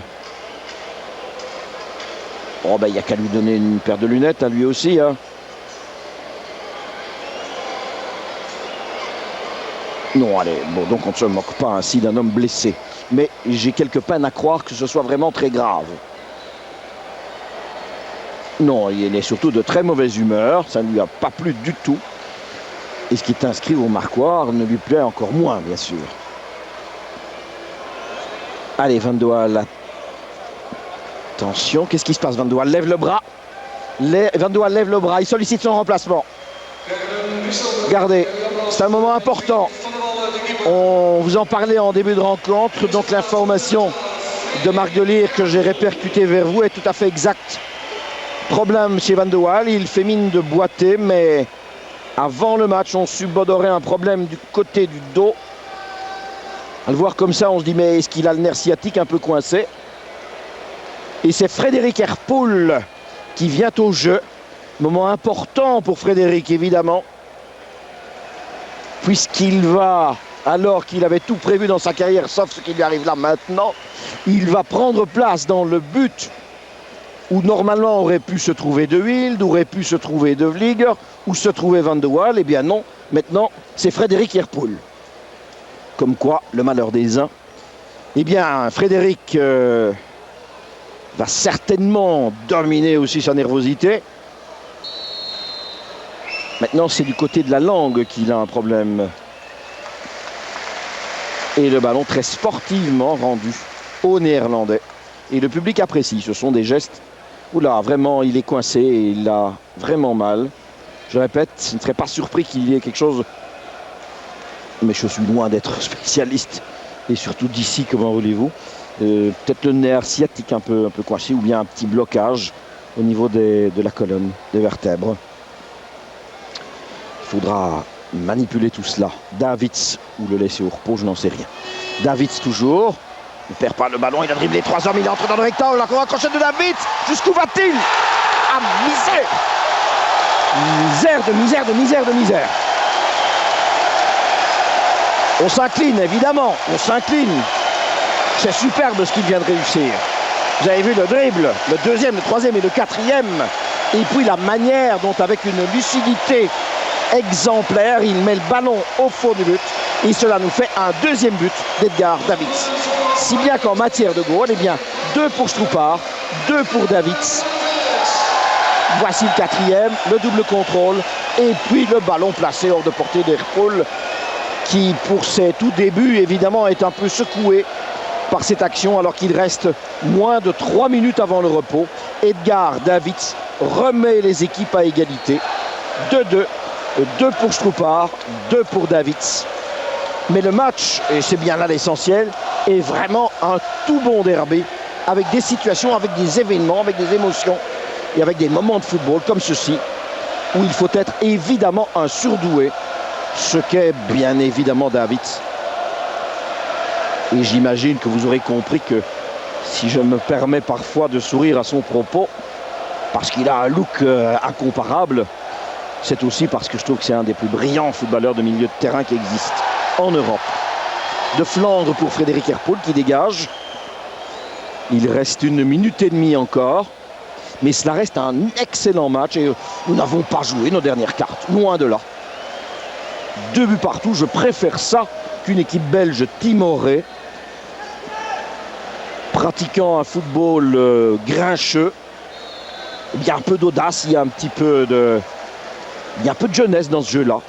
Oh ben il n'y a qu'à lui donner une paire de lunettes à lui aussi. Non, allez, bon, donc on ne se moque pas ainsi d'un homme blessé. Mais j'ai quelque peine à croire que ce soit vraiment très grave. Non, il est surtout de très mauvaise humeur, ça ne lui a pas plu du tout. Et ce qui est inscrit au marquoir ne lui plaît encore moins, bien sûr. Allez, Van de Waal. Attention, qu'est-ce qui se passe? Van de Waal lève le bras. Van de Waal lève le bras, il sollicite son remplacement. Regardez, c'est un moment important. On vous en parlait en début de rencontre, donc l'information de Marc Delire que j'ai répercutée vers vous est tout à fait exacte. Problème chez Van de Waal, il fait mine de boiter, mais avant le match, on subodorait un problème du côté du dos. À le voir comme ça, on se dit, mais est-ce qu'il a le nerf sciatique un peu coincé? Et c'est Frédéric Herpoul qui vient au jeu. Moment important pour Frédéric, évidemment. Puisqu'il va, alors qu'il avait tout prévu dans sa carrière, sauf ce qui lui arrive là maintenant, il va prendre place dans le but où normalement aurait pu se trouver De Wilde, aurait pu se trouver De Vlieger, ou se trouver Van de Waal. Eh bien non, maintenant c'est Frédéric Herpoul. Comme quoi, le malheur des uns. Eh bien, Frédéric va certainement dominer aussi sa nervosité. Maintenant, c'est du côté de la langue qu'il a un problème. Et le ballon très sportivement rendu aux Néerlandais. Et le public apprécie. Ce sont des gestes. Oula, vraiment, il est coincé et il a vraiment mal. Je répète, je ne serais pas surpris qu'il y ait quelque chose. Mais je suis loin d'être spécialiste. Et surtout d'ici, comment voulez-vous. Peut-être le nerf sciatique un peu coincé ou bien un petit blocage au niveau de la colonne, des vertèbres. Il faudra manipuler tout cela. Davids ou le laisser au repos, je n'en sais rien. Davids toujours. Il ne perd pas le ballon, il a dribblé 3 hommes, il entre dans le rectangle. La crochet de Davids. Jusqu'où va-t-il? Ah, misère! Misère de misère de misère de misère. On s'incline, évidemment. On s'incline. C'est superbe ce qu'il vient de réussir. Vous avez vu le dribble, le deuxième, le troisième et le quatrième. Et puis la manière dont, avec une lucidité exemplaire, il met le ballon au fond du but. Et cela nous fait un deuxième but d'Edgar Davids. Si bien qu'en matière de goal, eh bien, 2 pour Stroupar, 2 pour Davids. Voici le quatrième, le double contrôle. Et puis le ballon placé hors de portée d'Herpoul, qui pour ses tout débuts, évidemment, est un peu secoué par cette action alors qu'il reste moins de 3 minutes avant le repos. Edgar Davids remet les équipes à égalité. 2-2, 2 pour Stroupar, 2 pour Davids. Mais le match, et c'est bien là l'essentiel, est vraiment un tout bon derby, avec des situations, avec des événements, avec des émotions et avec des moments de football comme ceci, où il faut être évidemment un surdoué, ce qu'est bien évidemment Davids. Et j'imagine que vous aurez compris que si je me permets parfois de sourire à son propos, parce qu'il a un look incomparable, c'est aussi parce que je trouve que c'est un des plus brillants footballeurs de milieu de terrain qui existe en Europe. De Flandre pour Frédéric Herpoul qui dégage. Il reste 1 minute et demie encore. Mais cela reste un excellent match et nous n'avons pas joué nos dernières cartes, loin de là. 2 buts partout, je préfère ça qu'une équipe belge timorée, pratiquant un football grincheux. Il y a un peu d'audace, il y a un peu de jeunesse dans ce jeu-là,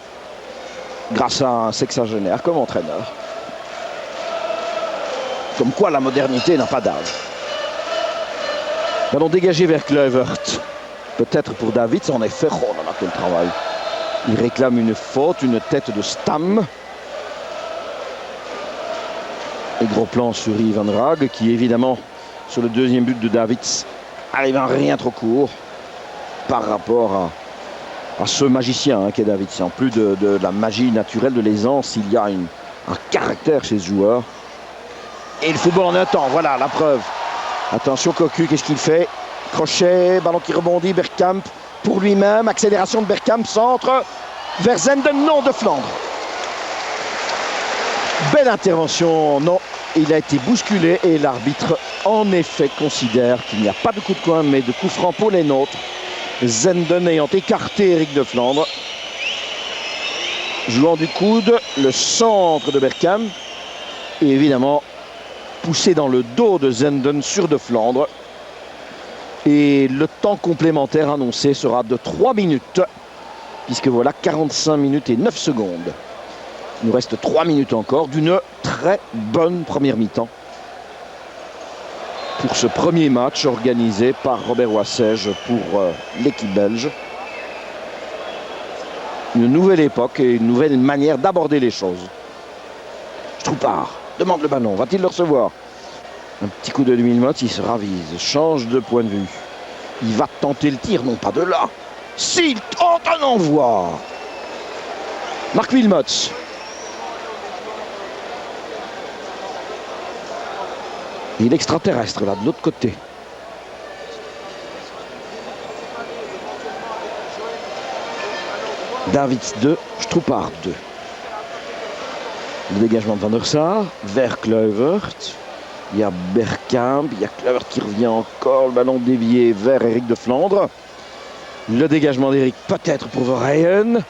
grâce à un sexagénaire comme entraîneur. Comme quoi la modernité n'a pas d'âge. Ballon dégagé vers Kluivert. Peut-être pour Davids, en effet. Oh là là, quel travail. Il réclame une faute, une tête de Stam. Et gros plan sur Ivan Drag, qui évidemment, sur le deuxième but de Davids, arrive à rien trop court par rapport à ce magicien qui est Davids. En plus de la magie naturelle, de l'aisance, il y a un caractère chez ce joueur. Et le football en un temps, voilà la preuve. Attention Cocu, qu'est-ce qu'il fait? Crochet, ballon qui rebondit, Bergkamp pour lui-même, accélération de Bergkamp, centre vers Zenden, non, de Flandre. Belle intervention, non, il a été bousculé et l'arbitre en effet considère qu'il n'y a pas de coup de coin mais de coup franc pour les nôtres. Zenden ayant écarté Eric de Flandre. Jouant du coude, le centre de Bergkamp et évidemment poussé dans le dos de Zenden sur de Flandre. Et le temps complémentaire annoncé sera de 3 minutes, puisque voilà 45 minutes et 9 secondes. Il nous reste 3 minutes encore d'une très bonne première mi-temps pour ce premier match organisé par Robert Wassège pour l'équipe belge. Une nouvelle époque et une nouvelle manière d'aborder les choses. Stroupard demande le ballon, va-t-il le recevoir? Un petit coup de Wilmots, il se ravise, change de point de vue. Il va tenter le tir, non pas de là. S'il tente un envoi. Marc Wilmots. Il est extraterrestre là, de l'autre côté. Davids 2, Stroupard 2. Le dégagement de Van der Sar vers Kluivert. Il y a Bergkamp, il y a Kluivert qui revient encore, le ballon dévié vers Eric de Flandre. Le dégagement d'Eric peut-être pour Verheyen,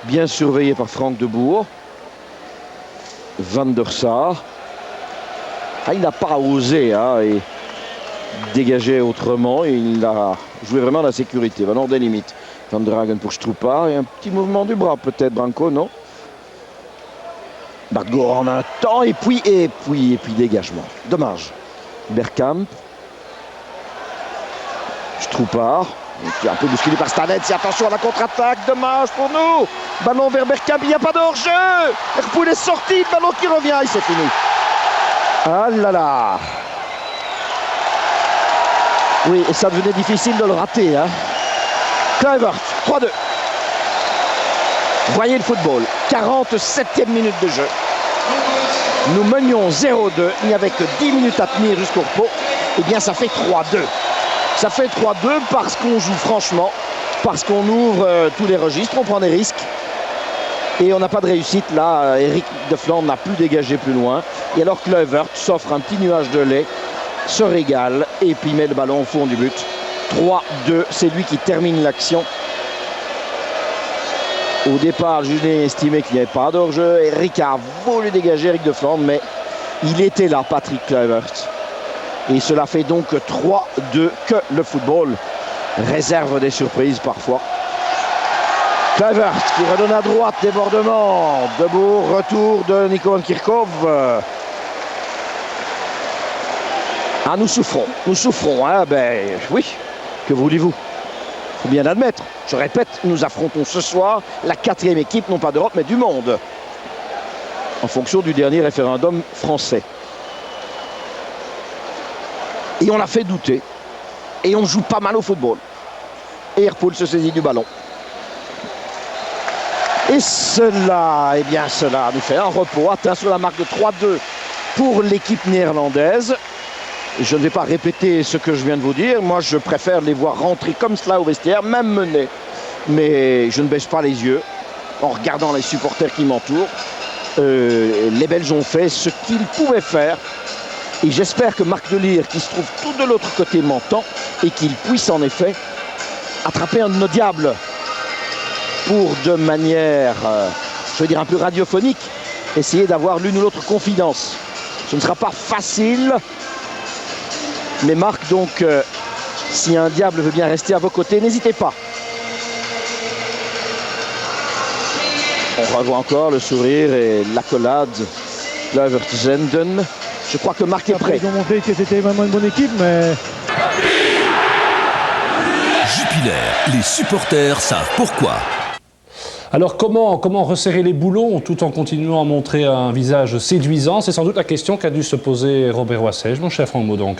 bien surveillé par Frank de Boer. Van der Sar. Ah, il n'a pas osé et dégager autrement, et il a joué vraiment la sécurité, ballon des limites. Van Dragen pour Stroupard et un petit mouvement du bras peut-être, Branco, non? Badgaard en un temps et puis dégagement. Dommage. Bergkamp. Stroupard. Qui est un peu bousculé par Stanets. Attention à la contre-attaque. Dommage pour nous. Ballon vers Bergkamp. Il n'y a pas de hors-jeu. Herpoul est sorti. Le ballon qui revient. Et c'est fini. Ah là là. Oui, et ça devenait difficile de le rater. Kluivert. 3-2. Voyez le football, 47e minute de jeu. Nous menions 0-2, il n'y avait que 10 minutes à tenir jusqu'au repos. Eh bien ça fait 3-2. Ça fait 3-2 parce qu'on joue franchement, parce qu'on ouvre tous les registres, on prend des risques. Et on n'a pas de réussite là, Eric de Flandre n'a plus dégagé plus loin. Et alors Kluivert s'offre un petit nuage de lait, se régale et puis met le ballon au fond du but. 3-2, c'est lui qui termine l'action. Au départ, Julien estimait qu'il n'y avait pas d'hors-jeu. Eric a voulu dégager Eric de Flandre, mais il était là, Patrick Kluivert. Et cela fait donc 3-2 que le football réserve des surprises parfois. Kluivert qui redonne à droite, débordement. Debout, retour de Nico Kirkov. Ah, nous souffrons, oui, que voulez-vous? Il faut bien l'admettre. Je répète, nous affrontons ce soir la 4e équipe, non pas d'Europe, mais du monde. En fonction du dernier référendum français. Et on l'a fait douter. Et on joue pas mal au football. Et Herpoul se saisit du ballon. Et cela nous fait un repos. Atteint sur la marque de 3-2 pour l'équipe néerlandaise. Je ne vais pas répéter ce que je viens de vous dire. Moi, je préfère les voir rentrer comme cela au vestiaire, même mener. Mais je ne baisse pas les yeux en regardant les supporters qui m'entourent. Les Belges ont fait ce qu'ils pouvaient faire. Et j'espère que Marc Delire, qui se trouve tout de l'autre côté, m'entend et qu'il puisse en effet attraper un de nos diables pour de manière je veux dire un peu radiophonique, essayer d'avoir l'une ou l'autre confidence. Ce ne sera pas facile, mais Marc, donc, si un diable veut bien rester à vos côtés, n'hésitez pas. On revoit encore le sourire et l'accolade. Kluivert-Zenden. Je crois que Marc est prêt. Ils ont montré que c'était vraiment une bonne équipe, mais... Jupiler, les supporters savent pourquoi. Alors comment resserrer les boulons tout en continuant à montrer un visage séduisant? C'est sans doute la question qu'a dû se poser Robert Wassège, mon cher Franck Maudonc.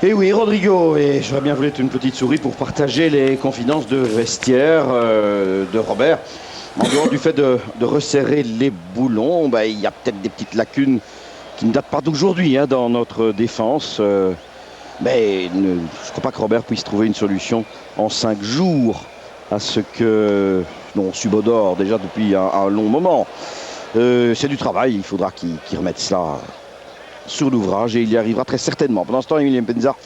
Et oui, Rodrigo, et j'aurais bien voulu être une petite souris pour partager les confidences de vestiaire de Robert. En dehors du fait de resserrer les boulons, il y a peut-être des petites lacunes qui ne datent pas d'aujourd'hui dans notre défense. Mais je ne crois pas que Robert puisse trouver une solution en 5 jours à ce que on subodore déjà depuis un long moment. C'est du travail, il faudra qu'il remette cela sur l'ouvrage et il y arrivera très certainement. Pendant ce temps, Emilien Penza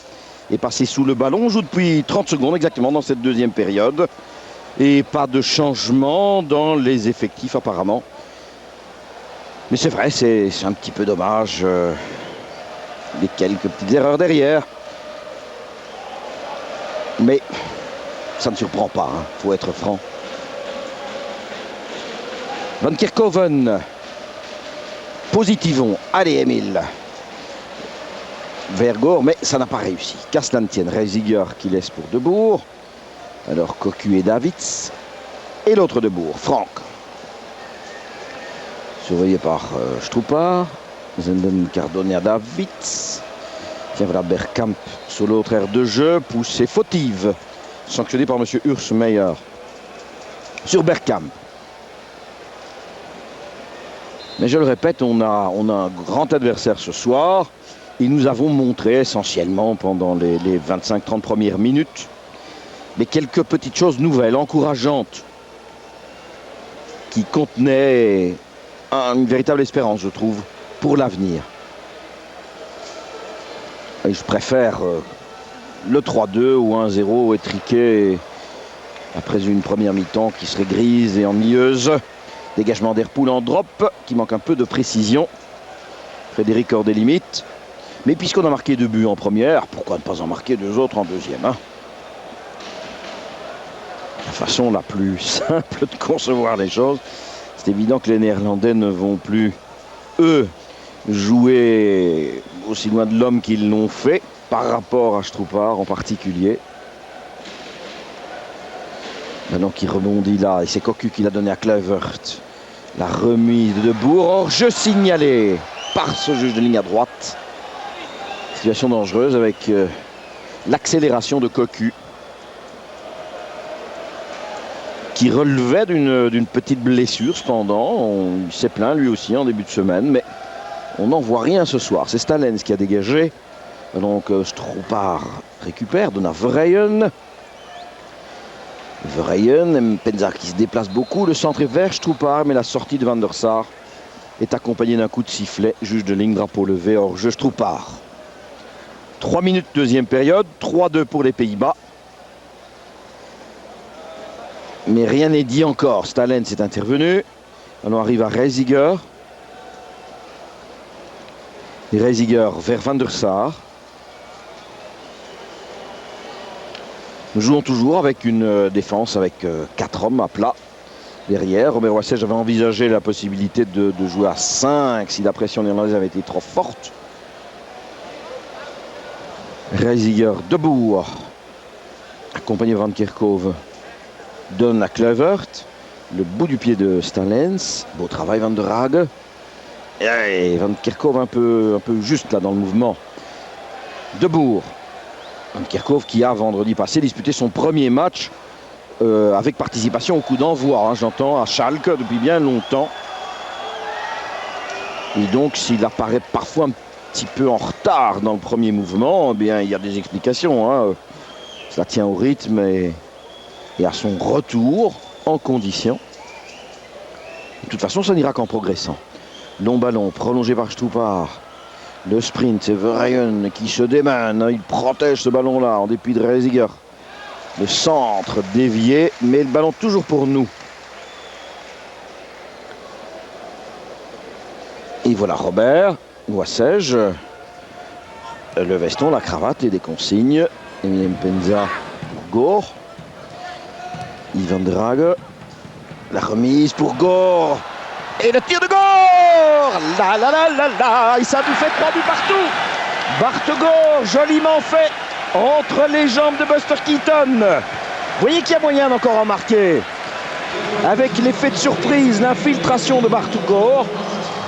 est passé sous le ballon. On joue depuis 30 secondes exactement dans cette deuxième période. Et pas de changement dans les effectifs apparemment. Mais c'est vrai, c'est un petit peu dommage. Des quelques petites erreurs derrière. Mais ça ne surprend pas, faut être franc. Van Kerkhoven. Positivons. Allez, Emile. Vergoor, mais ça n'a pas réussi. Castantienne, Reisiger qui laisse pour Debourg. Alors Cocu et Davids. Et l'autre Debourg, Franck. Surveillé par Stroupar. Zenden, Cardona, Davids. Tiens, voilà Bergkamp sur l'autre aire de jeu. Poussée fautive. Sanctionné par M. Ursmeyer. Sur Bergkamp. Mais je le répète, on a un grand adversaire ce soir. Et nous avons montré essentiellement pendant les 25-30 premières minutes mais quelques petites choses nouvelles, encourageantes, qui contenaient une véritable espérance, je trouve, pour l'avenir. Et je préfère le 3-2 ou 1-0 étriqué après une première mi-temps qui serait grise et ennuyeuse. Dégagement d'Herpoul en drop, qui manque un peu de précision. Frédéric hors des limites. Mais puisqu'on a marqué 2 buts en première, pourquoi ne pas en marquer 2 autres en deuxième La façon la plus simple de concevoir les choses. C'est évident que les Néerlandais ne vont plus, eux, jouer aussi loin de l'homme qu'ils l'ont fait, par rapport à Stroupar en particulier. Maintenant qu'il rebondit là, et c'est Cocu qui l'a donné à Kluivert. La remise de Debourg, hors-jeu signalé par ce juge de ligne à droite. Situation dangereuse avec l'accélération de Cocu, qui relevait d'une petite blessure cependant. Il s'est plaint lui aussi en début de semaine, mais on n'en voit rien ce soir. C'est Stalens qui a dégagé. Donc Stroupar récupère, donne à Verheyen. Verheyen, Penza qui se déplace beaucoup. Le centre est vers Stroupar, mais la sortie de Van der Sar est accompagnée d'un coup de sifflet. Juge de ligne, drapeau levé, hors-jeu Stroupar. 3 minutes deuxième période, 3-2 pour les Pays-Bas. Mais rien n'est dit encore. Stalens est intervenu. On arrive à Reisiger. Et Reisiger vers Van der Sar. Nous jouons toujours avec une défense avec 4 hommes à plat derrière. Robert Wassège avait envisagé la possibilité de jouer à 5 si la pression néerlandaise avait été trop forte. Reisiger debout, accompagné Van Kerkhove, donne à Kluivert. Le bout du pied de Stalens. Beau travail Van der Hague. Et Van Kerkhove un peu juste là dans le mouvement. Debout. Van Kerkhove qui a vendredi passé disputé son premier match avec participation au coup d'envoi. J'entends à Schalke depuis bien longtemps. Et donc s'il apparaît parfois un petit peu en retard dans le premier mouvement, eh bien il y a des explications. Cela tient au rythme et à son retour en condition. De toute façon, ça n'ira qu'en progressant. Long ballon prolongé par Stroupar. Le sprint, c'est Verheyen qui se démène. Il protège ce ballon-là en dépit de Reisiger. Le centre dévié, mais le ballon toujours pour nous. Et voilà Robert Wassège, le veston, la cravate et des consignes. Emil Mpenza pour Gore. Ivan Drague, la remise pour Gore. Et le tir de Gore. La la la la la. Et ça nous fait 3 buts partout. Bart Gore, joliment fait entre les jambes de Buster Keaton. Vous voyez qu'il y a moyen d'encore en marquer. Avec l'effet de surprise, l'infiltration de Bart Gore.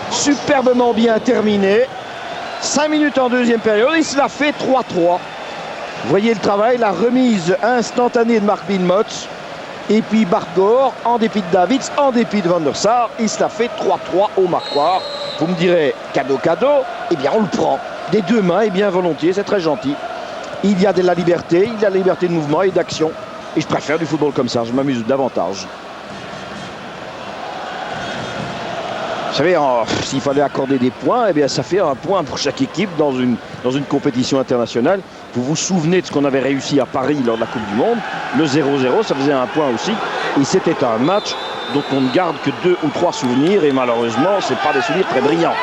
Superbement bien terminé. 5 minutes en deuxième période. Il se l'a fait 3-3. Vous voyez le travail, la remise instantanée de Mark Wilmots. Et puis Bart Gore, en dépit de Davids, en dépit de Van der Sar, il se l'a fait 3-3 au marquoir. Vous me direz, cadeau, cadeau, eh bien on le prend. Des deux mains et bien volontiers, c'est très gentil. Il y a de la liberté, il y a la liberté de mouvement et d'action. Et je préfère du football comme ça, je m'amuse davantage. Vous savez, s'il fallait accorder des points, eh bien ça fait un point pour chaque équipe dans une compétition internationale. Vous vous souvenez de ce qu'on avait réussi à Paris lors de la Coupe du Monde. Le 0-0, ça faisait un point aussi. Et c'était un match dont on ne garde que 2 ou 3 souvenirs. Et malheureusement, ce n'est pas des souvenirs très brillants.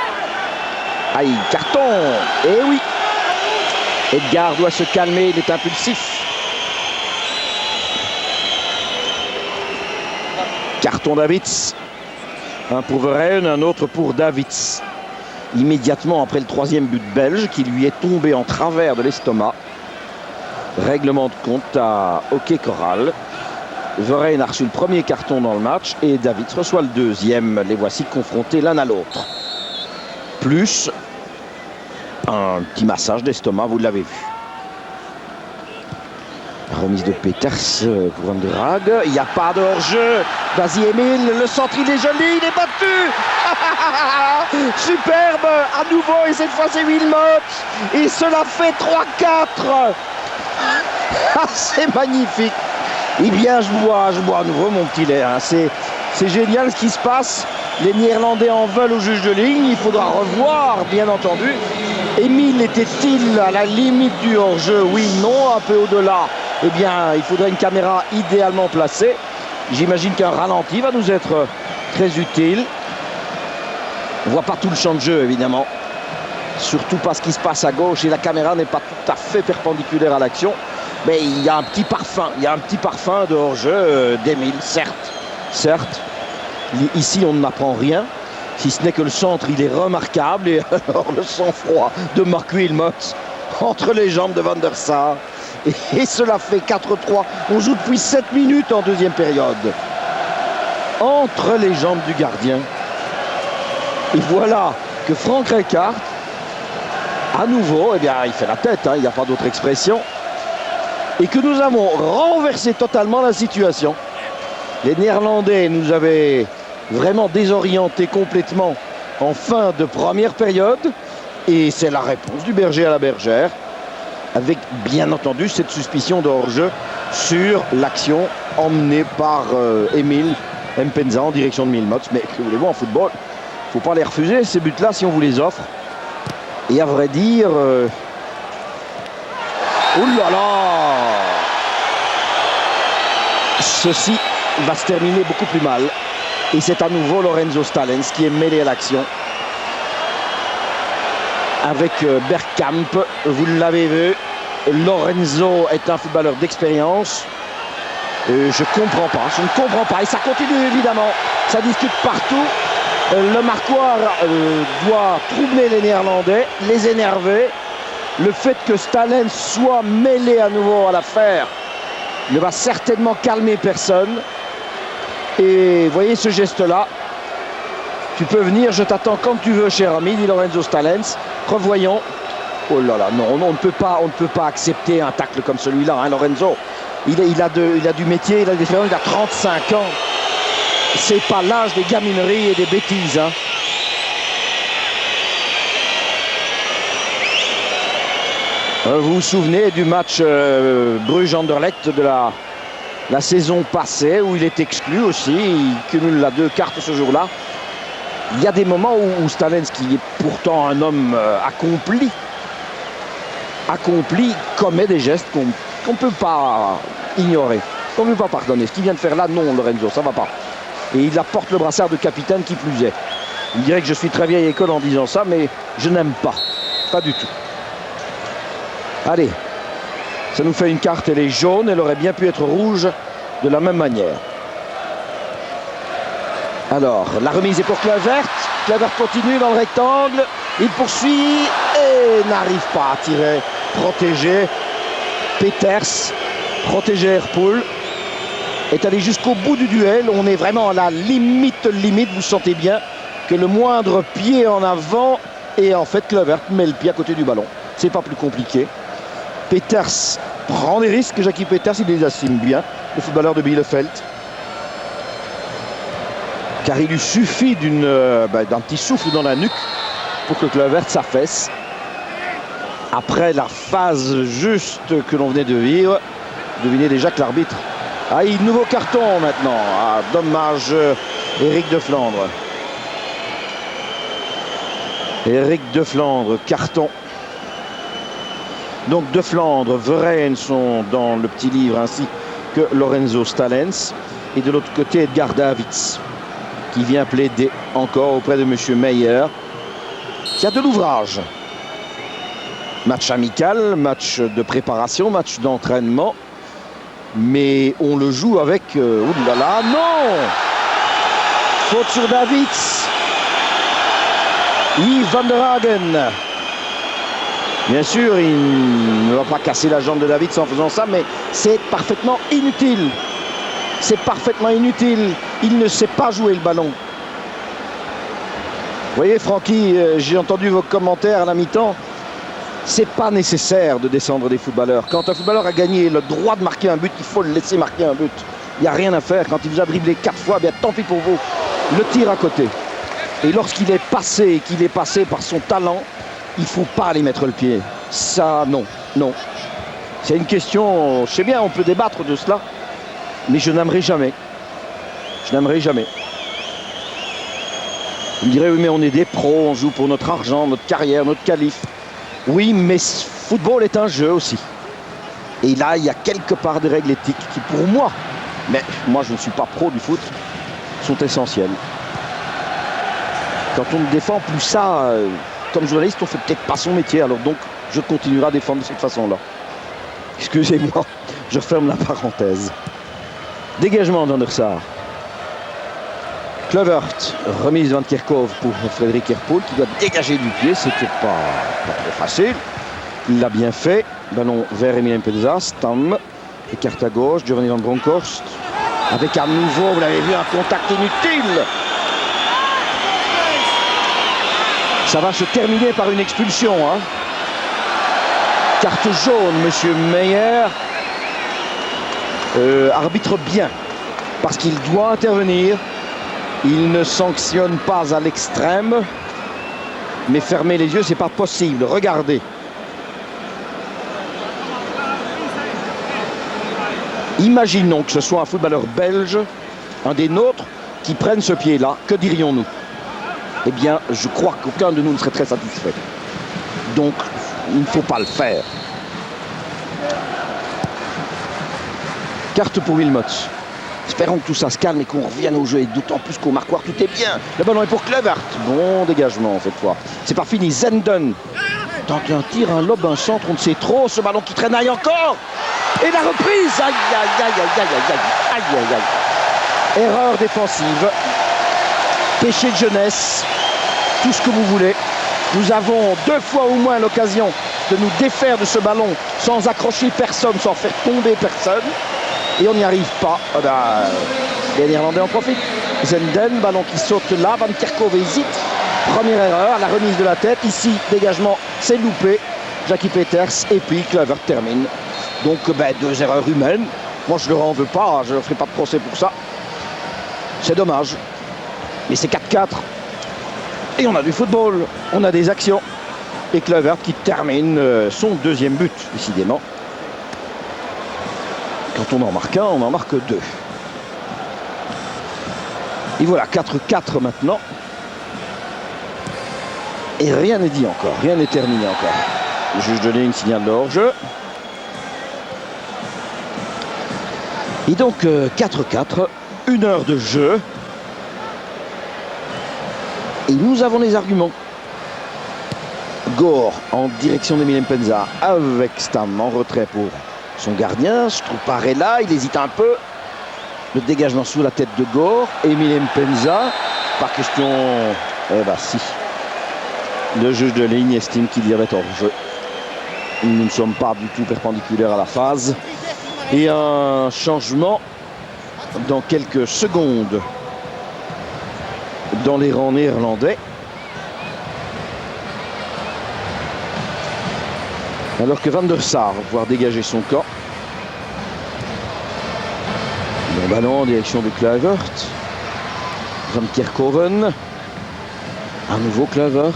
Aïe, carton. Eh oui. Edgar doit se calmer, il est impulsif. Carton Davids. Un pour Verheyen, un autre pour Davids. Immédiatement après le 3e but belge qui lui est tombé en travers de l'estomac. Règlement de compte à Hockey Corral. Verheyen a reçu le premier carton dans le match et Davids reçoit le 2e. Les voici confrontés l'un à l'autre. Plus un petit massage d'estomac, vous l'avez vu. Remise de Peters pour Van der Haag. Il n'y a pas de hors-jeu. Vas-y Emile, le centre il est joli, il est battu. Superbe à nouveau et cette fois c'est Wilmots. Et cela fait 3-4. C'est magnifique. Eh bien je bois à nouveau mon petit lait. Hein. C'est génial ce qui se passe. Les Néerlandais en veulent au juge de ligne. Il faudra revoir bien entendu. Emile était-il à la limite du hors-jeu? Oui, non, un peu au-delà. Eh bien, il faudrait une caméra idéalement placée. J'imagine qu'un ralenti va nous être très utile. On ne voit pas tout le champ de jeu, évidemment. Surtout pas ce qui se passe à gauche. Et la caméra n'est pas tout à fait perpendiculaire à l'action. Mais il y a un petit parfum. Il y a un petit parfum de hors-jeu d'Emile, certes. Certes. Ici, on n'apprend rien. Si ce n'est que le centre, il est remarquable. Et alors, le sang-froid de Mark Wilmots entre les jambes de Van der Sar. Et cela fait 4-3. On joue depuis 7 minutes en deuxième période. Entre les jambes du gardien. Et voilà que Frank Rijkaard, à nouveau, eh bien, il fait la tête, hein, il n'y a pas d'autre expression. Et que nous avons renversé totalement la situation. Les Néerlandais nous avaient vraiment désorientés complètement en fin de première période. Et c'est la réponse du berger à la bergère. Avec bien entendu cette suspicion de hors-jeu sur l'action emmenée par Emil Mpenza en direction de Wilmots. Mais que voulez-vous en football, il ne faut pas les refuser ces buts-là si on vous les offre. Et à vrai dire... Oh là là! Ceci va se terminer beaucoup plus mal. Et c'est à nouveau Lorenzo Stalens qui est mêlé à l'action. Avec Bergkamp, vous l'avez vu, Lorenzo est un footballeur d'expérience. Je ne comprends pas, et ça continue évidemment, ça discute partout. Le marquoir doit troubler les Néerlandais, les énerver. Le fait que Stalens soit mêlé à nouveau à l'affaire ne va certainement calmer personne. Et voyez ce geste-là. Tu peux venir, je t'attends quand tu veux, cher ami, dit Lorenzo Stalens. Revoyons. Oh là là, non, on ne peut pas accepter un tacle comme celui-là, hein, Lorenzo. Il a du métier, il a des expériences, il a 35 ans. C'est pas l'âge des gamineries et des bêtises. Hein. Vous vous souvenez du match Bruges-Anderlecht de la saison passée où il est exclu aussi. Il cumule la 2 cartes ce jour-là. Il y a des moments où Stalens, qui est pourtant un homme accompli, commet des gestes qu'on ne peut pas ignorer, qu'on ne peut pas pardonner. Ce qu'il vient de faire là, non, Lorenzo, ça ne va pas. Et il apporte le brassard de capitaine qui plus est. Vous me direz que je suis très vieille école en disant ça, mais je n'aime pas. Pas du tout. Allez, ça nous fait une carte, elle est jaune, elle aurait bien pu être rouge de la même manière. Alors, la remise est pour Kluivert. Kluivert continue dans le rectangle. Il poursuit et n'arrive pas à tirer. Protégé. Peters, protégé Herpoul, est allé jusqu'au bout du duel. On est vraiment à la limite. Vous sentez bien que le moindre pied en avant, et en fait Kluivert met le pied à côté du ballon. C'est pas plus compliqué. Peters prend des risques. Jackie Peters, il les assume bien, le footballeur de Bielefeld. Car il lui suffit d'un petit souffle dans la nuque pour que Kluivert s'affaisse. Après la phase juste que l'on venait de vivre, devinez déjà que l'arbitre a eu nouveau carton maintenant. Ah, dommage, Éric de Flandre. Éric de Flandre, carton. Donc de Flandre, Verheyen sont dans le petit livre ainsi que Lorenzo Stalens. Et de l'autre côté, Edgar Davids, qui vient plaider encore auprès de M. Meyer, qui a de l'ouvrage. Match amical, match de préparation, match d'entraînement. Mais on le joue avec... oulala, non! Faute sur Davids. Yves van der Hagen. Bien sûr, il ne va pas casser la jambe de Davids en faisant ça, mais c'est parfaitement inutile. C'est parfaitement inutile. Il ne sait pas jouer le ballon. Vous voyez, Francky, j'ai entendu vos commentaires à la mi-temps. C'est pas nécessaire de descendre des footballeurs. Quand un footballeur a gagné le droit de marquer un but, il faut le laisser marquer un but. Il n'y a rien à faire. Quand il vous a dribblé 4 fois, bien tant pis pour vous. Le tir à côté. Et lorsqu'il est passé, qu'il est passé par son talent, il ne faut pas aller mettre le pied. Ça, non, non. C'est une question, je sais bien, on peut débattre de cela, mais je n'aimerais jamais. Je n'aimerais jamais. Vous me direz, oui, mais on est des pros, on joue pour notre argent, notre carrière, notre qualif. Oui, mais football est un jeu aussi. Et là, il y a quelque part des règles éthiques qui, pour moi, mais moi je ne suis pas pro du foot, sont essentielles. Quand on ne défend plus ça, comme journaliste, on ne fait peut-être pas son métier. Alors donc, je continuerai à défendre de cette façon-là. Excusez-moi, je ferme la parenthèse. Dégagement d'Andersar. Kluivert, remise Van Kerkhove pour Frédéric Herpoul qui doit dégager du pied, c'était pas trop facile. Il l'a bien fait. Ballon vers Emilien Pedza, Stam, écarte à gauche, Giovanni Van Bronckhorst. Avec à nouveau, vous l'avez vu, un contact inutile. Ça va se terminer par une expulsion. Hein. Carte jaune, monsieur Meyer. Arbitre bien, parce qu'il doit intervenir. Il ne sanctionne pas à l'extrême, mais fermer les yeux, c'est pas possible. Regardez. Imaginons que ce soit un footballeur belge, un des nôtres, qui prenne ce pied-là. Que dirions-nous? Eh bien, je crois qu'aucun de nous ne serait très satisfait. Donc, il ne faut pas le faire. Carte pour Wilmot. Espérons que tout ça se calme et qu'on revienne au jeu. Et d'autant plus qu'au marquoir, tout est bien. Le ballon est pour Kluivert. Bon dégagement cette fois. C'est pas fini. Zenden tente un tir, un lob, un centre. On ne sait trop. Ce ballon qui traînaille encore. Et la reprise. Aïe, aïe, aïe, aïe, aïe, aïe, aïe, aïe, aïe. Erreur défensive. Péché de jeunesse. Tout ce que vous voulez. Nous avons 2 fois au moins l'occasion de nous défaire de ce ballon sans accrocher personne, sans faire tomber personne. Et on n'y arrive pas. Oh ben, les Néerlandais en profitent. Zenden, ballon qui saute là. Van Kerkhove hésite. Première erreur, la remise de la tête. Ici, dégagement, c'est loupé. Jackie Peters et puis Kluivert termine. Donc, 2 erreurs humaines. Moi, je ne leur en veux pas. Je ne ferai pas de procès pour ça. C'est dommage. Mais c'est 4-4. Et on a du football. On a des actions. Et Kluivert qui termine son 2e but, décidément. Quand on en marque un, on en marque 2. Et voilà, 4-4 maintenant. Et rien n'est dit encore, rien n'est terminé encore. Le juge de ligne signale le hors-jeu. Et donc 4-4, 1 heure de jeu. Et nous avons les arguments. Gore en direction d'Emile Mpenza avec Stam en retrait pour son gardien. Stroupar est là, il hésite un peu. Le dégagement sous la tête de Gore. Emile Mpenza, par question... Eh bien si. Le juge de ligne estime qu'il y avait hors-jeu. Nous ne sommes pas du tout perpendiculaires à la phase. Et un changement dans quelques secondes dans les rangs néerlandais. Alors que Van der Sar va pouvoir dégager son camp. Le ballon en direction de Kluivert. Van Kerkhoven. Un nouveau Kluivert.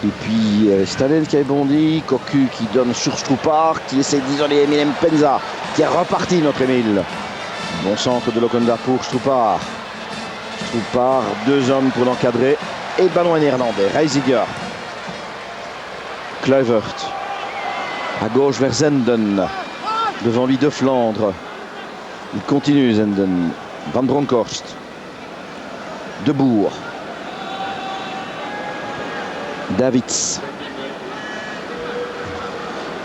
Et puis Stalen qui a bondi. Cocu qui donne sur Stroupar, qui essaie d'isoler Emile Mpenza. Qui est reparti notre Emile. Bon centre de Lokonda pour Stroupar. Stroupar, 2 hommes pour l'encadrer. Et le ballon est néerlandais. Reisiger. Kluivert. À gauche vers Zenden. Devant lui de Flandre. Il continue Zenden. Van Bronckhorst. De Boer. Davids.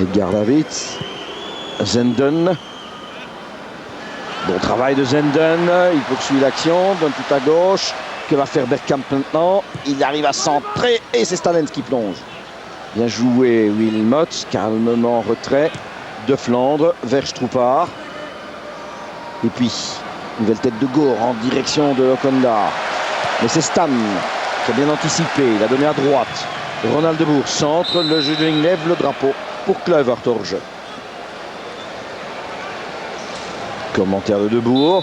Edgar Davids. Zenden. Bon travail de Zenden. Il poursuit l'action. Donne tout à gauche. Que va faire Bergkamp maintenant? Il arrive à centrer. Et c'est Stalens qui plonge. Bien joué Wilmots, calmement en retrait de Flandre vers Stroupar. Et puis, nouvelle tête de Gore en direction de Lokonda. Mais c'est Stam qui a bien anticipé, il a donné à droite. Ronald de Boer centre, le jeu de ligne lève le drapeau pour Kluivert hors jeu. Commentaire de Boer.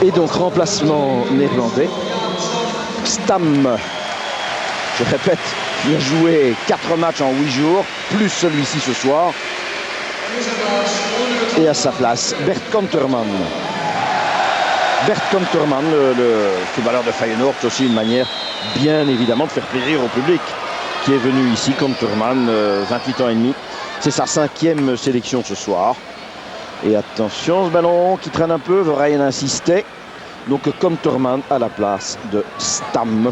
Et donc remplacement néerlandais. Stam, je répète, il a joué 4 matchs en 8 jours, plus celui-ci ce soir. Et à sa place, Bert Konterman. Bert Konterman, le footballeur de Feyenoord, c'est aussi une manière, bien évidemment, de faire plaisir au public qui est venu ici. Konterman, 28 ans et demi. C'est sa 5e sélection ce soir. Et attention, ce ballon qui traîne un peu, Verheyen insistait. Donc Konterman à la place de Stam.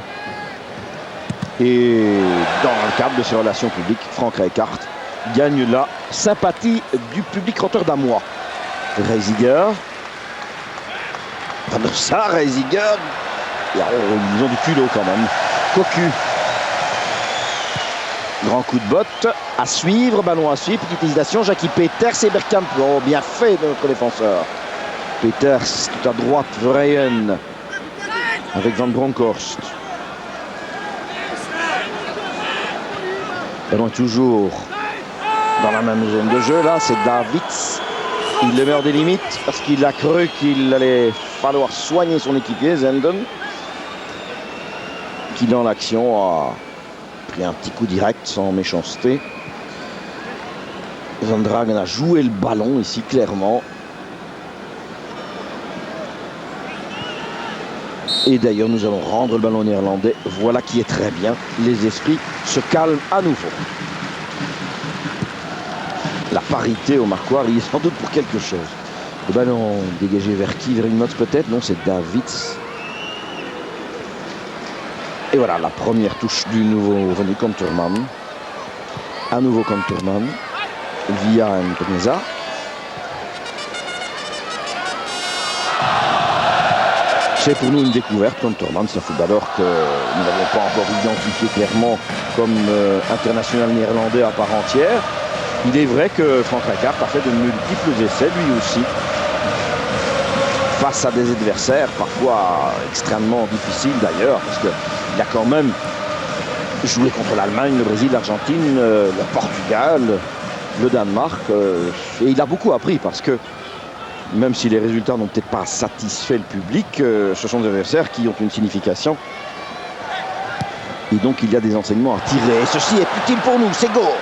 Et dans le cadre de ses relations publiques, Frank Rijkaard gagne la sympathie du public rotterdamois. Reisiger. Van der Sar, Reisiger. Ils ont du culot quand même. Cocu. Grand coup de botte. À suivre, ballon à suivre. Petite hésitation. Jackie Peters et Bergkamp. Oh, bien fait de notre défenseur. Peters, tout à droite, Verheyen avec Van Bronckhorst. Ballon est toujours dans la même zone de jeu. Là, c'est Davids. Il demeure des limites parce qu'il a cru qu'il allait falloir soigner son équipier, Zenden, qui dans l'action a pris un petit coup direct sans méchanceté. Van Dragen a joué le ballon ici clairement. Et d'ailleurs, nous allons rendre le ballon néerlandais. Voilà qui est très bien. Les esprits se calment à nouveau. La parité au marquoir, il est sans doute pour quelque chose. Le ballon dégagé vers qui? Vers une note peut-être? Non, c'est Davids. Et voilà, la première touche du nouveau venu Konterman. À nouveau Konterman. Via Mpenza. C'est pour nous une découverte. Konterman, c'est un footballeur que nous n'avons pas encore identifié clairement comme international néerlandais à part entière. Il est vrai que Frank Rijkaard a fait de multiples essais, lui aussi, face à des adversaires parfois extrêmement difficiles d'ailleurs, parce qu'il a quand même joué contre l'Allemagne, le Brésil, l'Argentine, le Portugal, le Danemark. Et il a beaucoup appris parce que même si les résultats n'ont peut-être pas satisfait le public, ce sont des adversaires qui ont une signification. Et donc il y a des enseignements à tirer. Et ceci est utile pour nous, c'est Gore.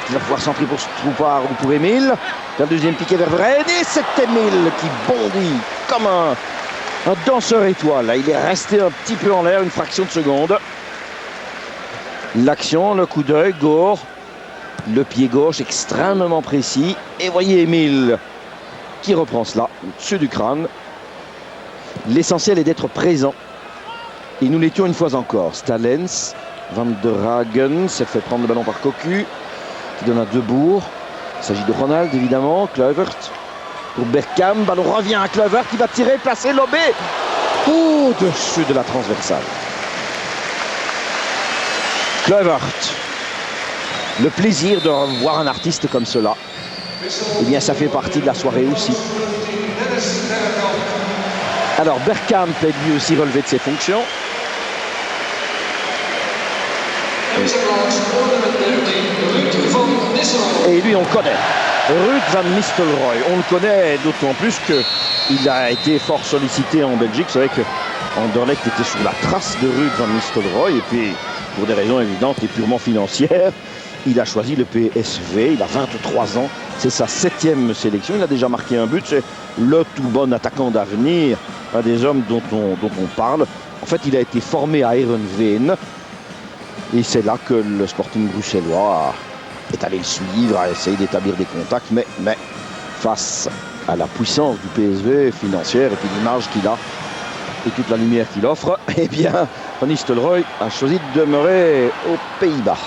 Il va pouvoir centrer pour Stroupar ou pour Emile. La deuxième piqué vers Verheyen. Et c'est Emile qui bondit comme un danseur étoile. Là, il est resté un petit peu en l'air, une fraction de seconde. L'action, le coup d'œil, Gore. Le pied gauche extrêmement précis. Et voyez Emile qui reprend cela au-dessus du crâne. L'essentiel est d'être présent. Et nous l'étions une fois encore. Stalens, Van der Hagen s'est fait prendre le ballon par Cocu, qui donne à Debourg. Il s'agit de Ronald, évidemment. Kluivert pour Bergkamp. Ballon revient à Kluivert qui va tirer, placer, lober au-dessus de la transversale. Kluivert. Le plaisir de voir un artiste comme cela, eh bien ça fait partie de la soirée aussi. Alors Bergkamp est lui aussi relevé de ses fonctions. Et lui on le connaît, Ruud van Nistelrooy. On le connaît d'autant plus qu'il a été fort sollicité en Belgique. C'est vrai que Anderlecht était sur la trace de Ruud van Nistelrooy et puis pour des raisons évidentes et purement financières, il a choisi le PSV. Il a 23 ans, c'est sa 7e sélection. Il a déjà marqué un but, c'est le tout bon attaquant d'avenir, un des hommes dont on parle. En fait, il a été formé à Heerenveen et c'est là que le Sporting bruxellois est allé le suivre, a essayé d'établir des contacts, mais face à la puissance du PSV financière et puis l'image qu'il a et toute la lumière qu'il offre, eh bien, Van Nistelrooy a choisi de demeurer aux Pays-Bas.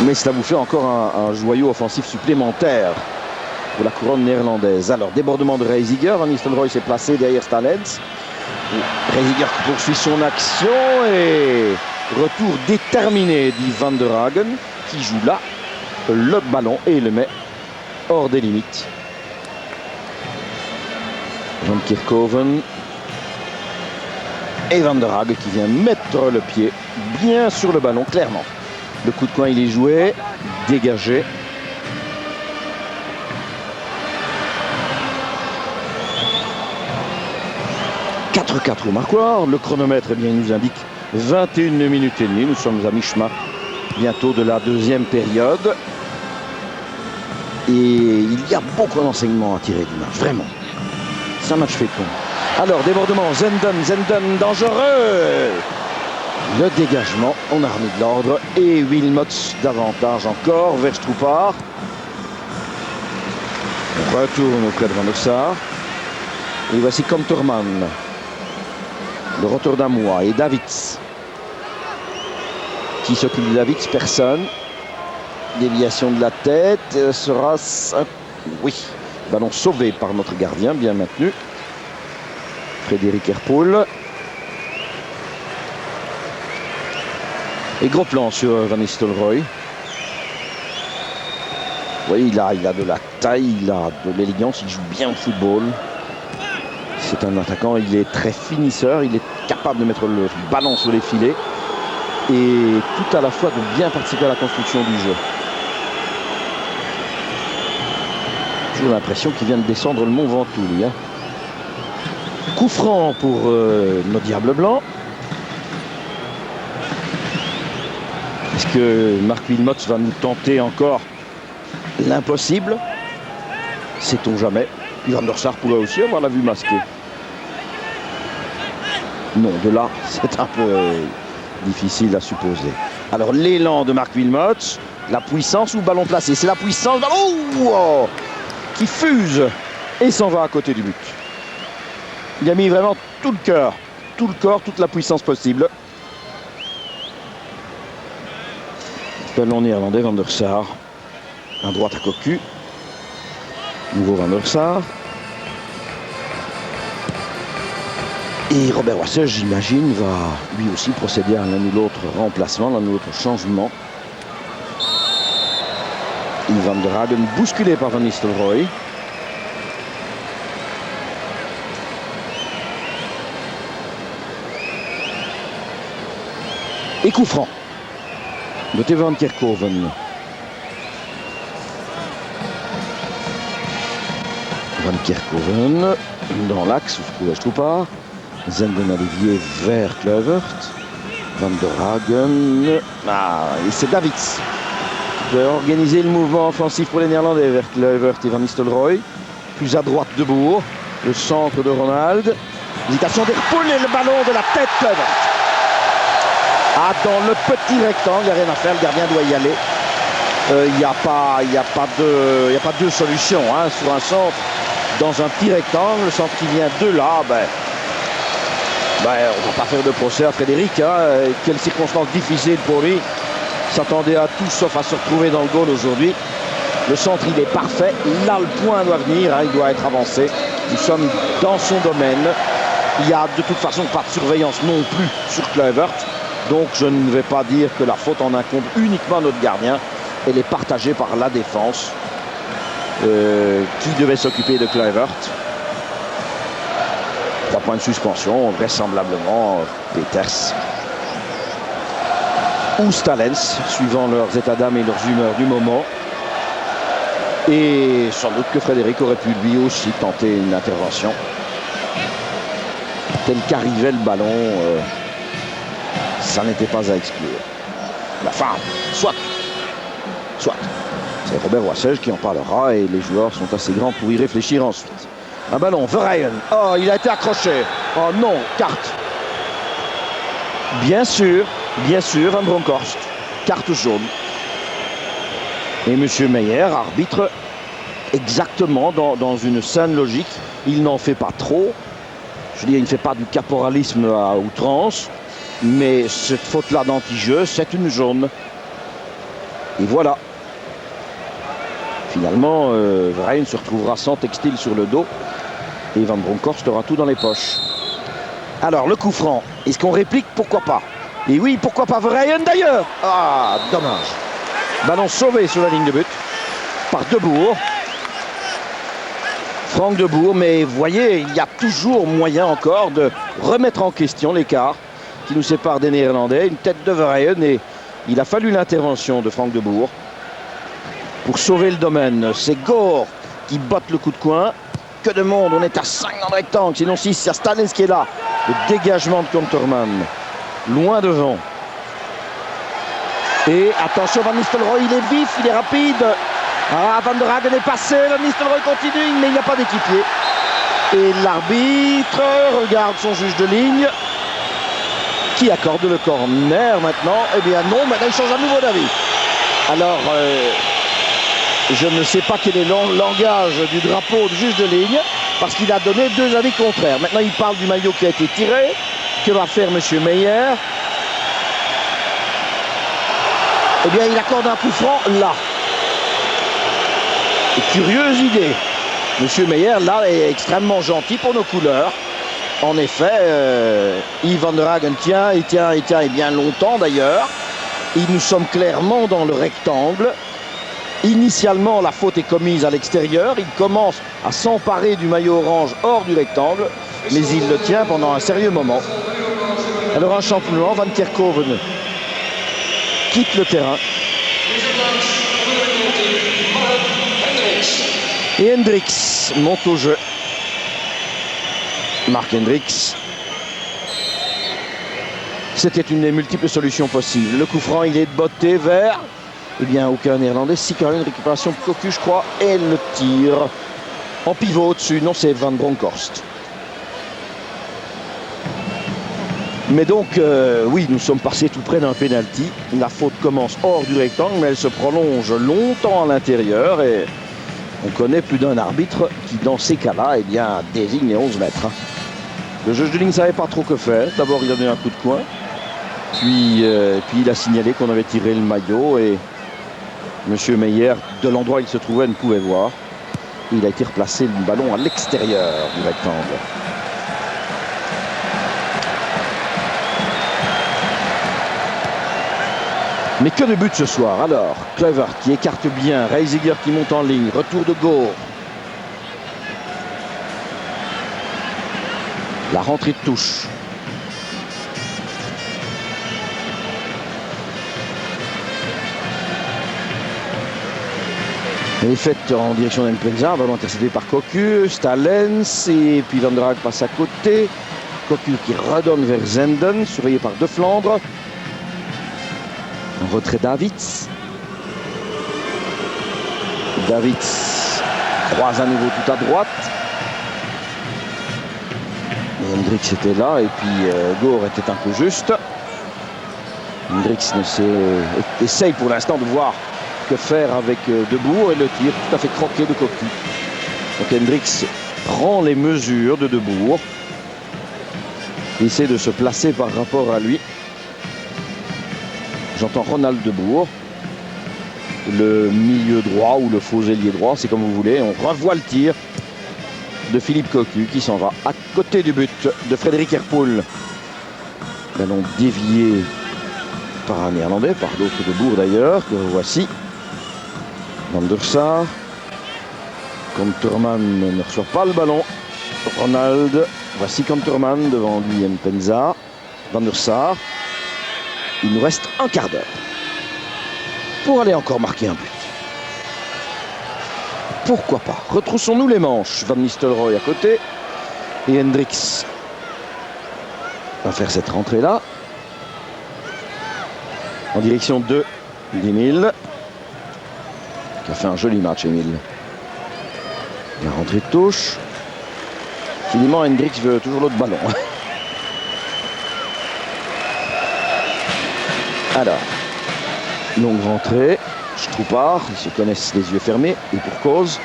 Mais cela vous fait encore un joyau offensif supplémentaire pour la couronne néerlandaise. Alors, débordement de Reisiger. Van Nistelrooy s'est placé derrière Stalens. Reisiger qui poursuit son action et retour déterminé d'Van der Hagen qui joue là le ballon et le met hors des limites. Van Kerkhoven et Van der Hagen qui vient mettre le pied bien sur le ballon, clairement. Le coup de coin, il est joué, dégagé. « 4-4 au marquoir. Le chronomètre, eh bien, il nous indique 21 minutes et demie. Nous sommes à mi-chemin bientôt de la deuxième période. Et il y a beaucoup d'enseignements à tirer du match, vraiment. C'est un match fécond. Alors, débordement, Zenden dangereux. Le dégagement, on a remis de l'ordre. Et Wilmots davantage encore vers Stroupar. On retourne au club Van der Sar. Et voici Kanterman. Le Rotterdamois et Davids. Qui s'occupe de Davids? Personne. Déviation de la tête. Sera... Oui. Ballon sauvé par notre gardien, bien maintenu. Frédéric Herpoul. Et gros plan sur Van Nistelrooy. Vous voyez, il a de la taille, il a de l'élégance, il joue bien au football. C'est un attaquant, il est très finisseur, il est capable de mettre le ballon sur les filets. Et tout à la fois de bien participer à la construction du jeu. J'ai l'impression qu'il vient de descendre le Mont Ventoux, lui. Hein. Coup franc pour nos Diables Blancs. Est-ce que Marc Wilmots va nous tenter encore l'impossible? Sait-on jamais. Van der Sar pourrait aussi avoir la vue masquée. Non, de là, c'est un peu difficile à supposer. Alors, l'élan de Marc Wilmots, la puissance ou ballon placé? C'est la puissance, qui fuse et s'en va à côté du but. Il a mis vraiment tout le cœur, tout le corps, toute la puissance possible. Ballon néerlandais, Van der Sar. Un droite à Cocu. Nouveau Van der Sar. Et Robert Wassel, j'imagine, va lui aussi procéder à l'un ou l'autre remplacement, l'un ou l'autre changement. Et Van der Hagen bousculé par Van Nistelrooy. Et coup franc de Van Kerkhoven. Van Kerkhoven dans l'axe, vous Stroupar. Zenden Olivier vers Kluivert. Van der Hagen. Et c'est Davids qui peut organiser le mouvement offensif pour les Néerlandais vers Kluivert et Van Nistelrooy. Plus à droite Debourg. Le centre de Ronald. Hésitation d'Herpoul et le ballon de la tête Kluivert. Dans le petit rectangle, il n'y a rien à faire, le gardien doit y aller. Il n'y a pas deux solutions hein, sur un centre dans un petit rectangle. Le centre qui vient de là, on ne va pas faire de procès à Frédéric. Hein. Quelle circonstance difficile pour lui. Il s'attendait à tout sauf à se retrouver dans le goal aujourd'hui. Le centre, il est parfait. Là, le point doit venir. Hein. Il doit être avancé. Nous sommes dans son domaine. Il n'y a de toute façon pas de surveillance non plus sur Kluivert. Donc, je ne vais pas dire que la faute en incombe uniquement à notre gardien. Elle est partagée par la défense qui devait s'occuper de Kluivert. 3 points de suspension, vraisemblablement Peters ou Stalens, suivant leurs états d'âme et leurs humeurs du moment. Et sans doute que Frédéric aurait pu lui aussi tenter une intervention. Tel qu'arrivait le ballon, ça n'était pas à exclure. Enfin, soit. C'est Robert Wassage qui en parlera et les joueurs sont assez grands pour y réfléchir ensuite. Un ballon, Verheyen. Oh, il a été accroché. Oh non, carte. Bien sûr, Van Bronckhorst. Carte jaune. Et M. Meyer, arbitre exactement dans une saine logique. Il n'en fait pas trop. Je veux dire, il ne fait pas du caporalisme à outrance. Mais cette faute-là d'anti-jeu, c'est une jaune. Et voilà. Finalement, Verheyen se retrouvera sans textile sur le dos. Et Van Bronckhorst aura tout dans les poches. Alors, le coup franc. Est-ce qu'on réplique? Pourquoi pas? Et oui, pourquoi pas Verheyen d'ailleurs? Ah, dommage. Ballon sauvé sur la ligne de but par Debourg. Franck Debourg, mais vous voyez, il y a toujours moyen encore de remettre en question l'écart qui nous sépare des Néerlandais. Une tête de Verheyen et il a fallu l'intervention de Franck Debourg pour sauver le domaine. C'est Gore qui botte le coup de coin. Que de monde, on est à 5 dans le rectangle, sinon 6, il y a Stalens qui est là. Le dégagement de Conterman, loin devant. Et attention, Van Nistelrooy, il est vif, il est rapide. Ah, Van der Hagen est passé, Van Nistelrooy continue, mais il n'y a pas d'équipier. Et l'arbitre regarde son juge de ligne, qui accorde le corner maintenant. Eh bien non, maintenant il change à nouveau d'avis. Alors, je ne sais pas quel est le langage du drapeau du juge de ligne, parce qu'il a donné 2 avis contraires. Maintenant, il parle du maillot qui a été tiré. Que va faire M. Meyer? Eh bien, il accorde un coup franc là. Et curieuse idée. M. Meyer, là, est extrêmement gentil pour nos couleurs. En effet, Yves Van der Hagen tient, et bien longtemps d'ailleurs. Et nous sommes clairement dans le rectangle. Initialement, la faute est commise à l'extérieur. Il commence à s'emparer du maillot orange hors du rectangle, mais il le tient pendant un sérieux moment. Alors un changement, Van Kerkhoven quitte le terrain. Et Hendricks monte au jeu. Marc Hendricks. C'était une des multiples solutions possibles. Le coup franc, il est botté vers... Eh bien, aucun Néerlandais. Si quand même une récupération de Cocu, je crois. Et le tir en pivot au-dessus. Non, c'est Van Bronckhorst. Mais donc, oui, nous sommes passés tout près d'un pénalty. La faute commence hors du rectangle, mais elle se prolonge longtemps à l'intérieur. Et on connaît plus d'un arbitre qui, dans ces cas-là, eh bien, désigne les 11 mètres. Le juge de ligne ne savait pas trop que faire. D'abord, il a donné un coup de coin. Puis il a signalé qu'on avait tiré le maillot. Et M. Meyer, de l'endroit où il se trouvait, ne pouvait voir. Il a été replacé le ballon à l'extérieur du rectangle. Mais que de buts ce soir. Alors, Kluivert qui écarte bien, Reisiger qui monte en ligne, retour de Gore. La rentrée de touche. Elle est faite en direction d'Empelza, ballon intercédé par Cocu, Stalens, et puis Van der Hagen passe à côté. Cocu qui redonne vers Zenden, surveillé par De Flandre. Un retrait Davids. Davids croise à nouveau tout à droite. Et Hendricks était là, et puis Gore était un peu juste. Hendricks essaye pour l'instant de voir que faire avec Debourg, et le tir tout à fait croqué de Cocu. Donc Hendricks prend les mesures de Debourg, essaie de se placer par rapport à lui. J'entends Ronald Debourg, le milieu droit ou le faux ailier droit, c'est comme vous voulez. On revoit le tir de Philippe Cocu qui s'en va à côté du but de Frédéric Herpoul. Ballon dévié par un Néerlandais, par l'autre Debourg d'ailleurs, que voici. Van der Sar. Kanterman ne reçoit pas le ballon. Ronald, voici Kanterman devant lui Mpenza. Van der Sar. Il nous reste un quart d'heure pour aller encore marquer un but. Pourquoi pas? Retroussons-nous les manches. Van Nistelrooy à côté. Et Hendricks va faire cette rentrée-là. En direction de d'Emile, qui a fait un joli match, Emile. La rentrée de touche. Finalement, Hendricks veut toujours l'autre ballon. Alors, longue rentrée. Stroupard, ils se connaissent les yeux fermés, et pour cause.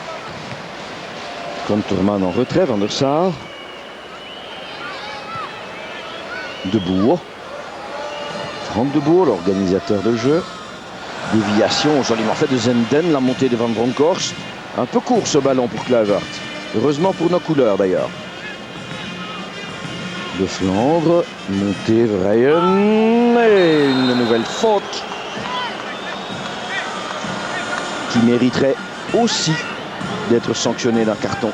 Kanterman en retrait, Van der Sar. Debourg. Franck Debourg, l'organisateur de jeu. Déviation joliment faite de Zenden, la montée de Van Bronckhorst. Un peu court ce ballon pour Kluivert. Heureusement pour nos couleurs d'ailleurs. De Flandre, montée Vrijen. Et une nouvelle faute qui mériterait aussi d'être sanctionnée d'un carton.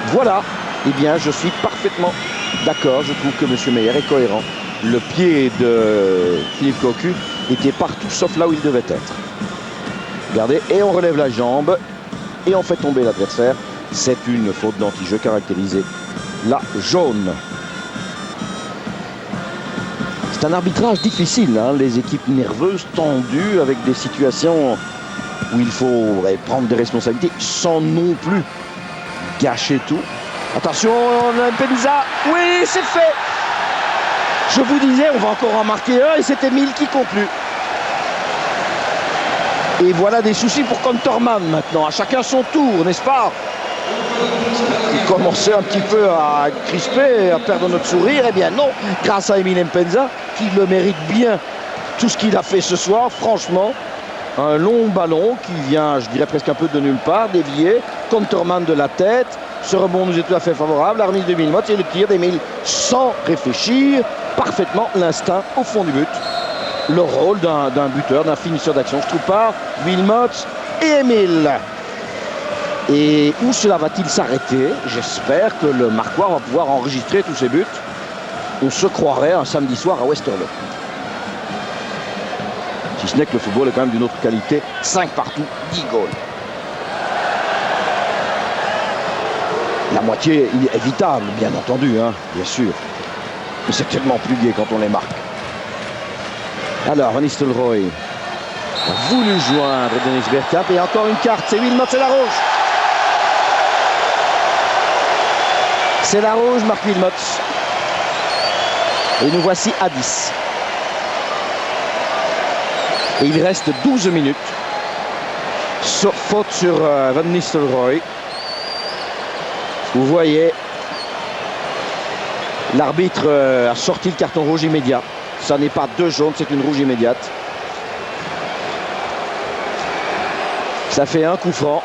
Voilà, eh bien je suis parfaitement d'accord. Je trouve que M. Meyer est cohérent. Le pied de Philippe Cocu était partout sauf là où il devait être. Regardez, et on relève la jambe et on fait tomber l'adversaire. C'est une faute d'anti-jeu caractérisée. La jaune. C'est un arbitrage difficile, hein, les équipes nerveuses, tendues, avec des situations où il faut prendre des responsabilités sans non plus gâcher tout. Attention, Mpenza, oui, c'est fait. Je vous disais, on va encore en marquer un et c'est Emile qui conclut. Et voilà des soucis pour Kanterman maintenant. À chacun son tour, n'est-ce pas? On commençait un petit peu à crisper, à perdre notre sourire. Eh bien non, grâce à Emile Mpenza, qui le mérite bien tout ce qu'il a fait ce soir, franchement. Un long ballon qui vient, je dirais presque un peu de nulle part, dévié. Kanterman de la tête. Ce rebond nous est tout à fait favorable. La remise de Wilmot et le tir d'Emile sans réfléchir. Parfaitement l'instinct au fond du but. Le rôle d'un buteur, d'un finisseur d'action. Stroupard, Wilmot et Emile. Et où cela va-t-il s'arrêter? J'espère que le Marquois va pouvoir enregistrer tous ses buts. On se croirait un samedi soir à Westerlo. Si ce n'est que le football est quand même d'une autre qualité. 5 partout, 10 goals. La moitié est évitable, bien entendu, hein, bien sûr. Mais c'est tellement plus gai quand on les marque. Alors, Van Nistelrooy a voulu joindre Dennis Bergkamp. Et encore une carte, c'est Wilmot, c'est la rouge. C'est la rouge, Marc Wilmot. Et nous voici à 10. Et il reste 12 minutes. Faute sur Van Nistelrooy. Vous voyez, l'arbitre a sorti le carton rouge immédiat. Ça n'est pas 2 jaunes, c'est une rouge immédiate. Ça fait un coup franc.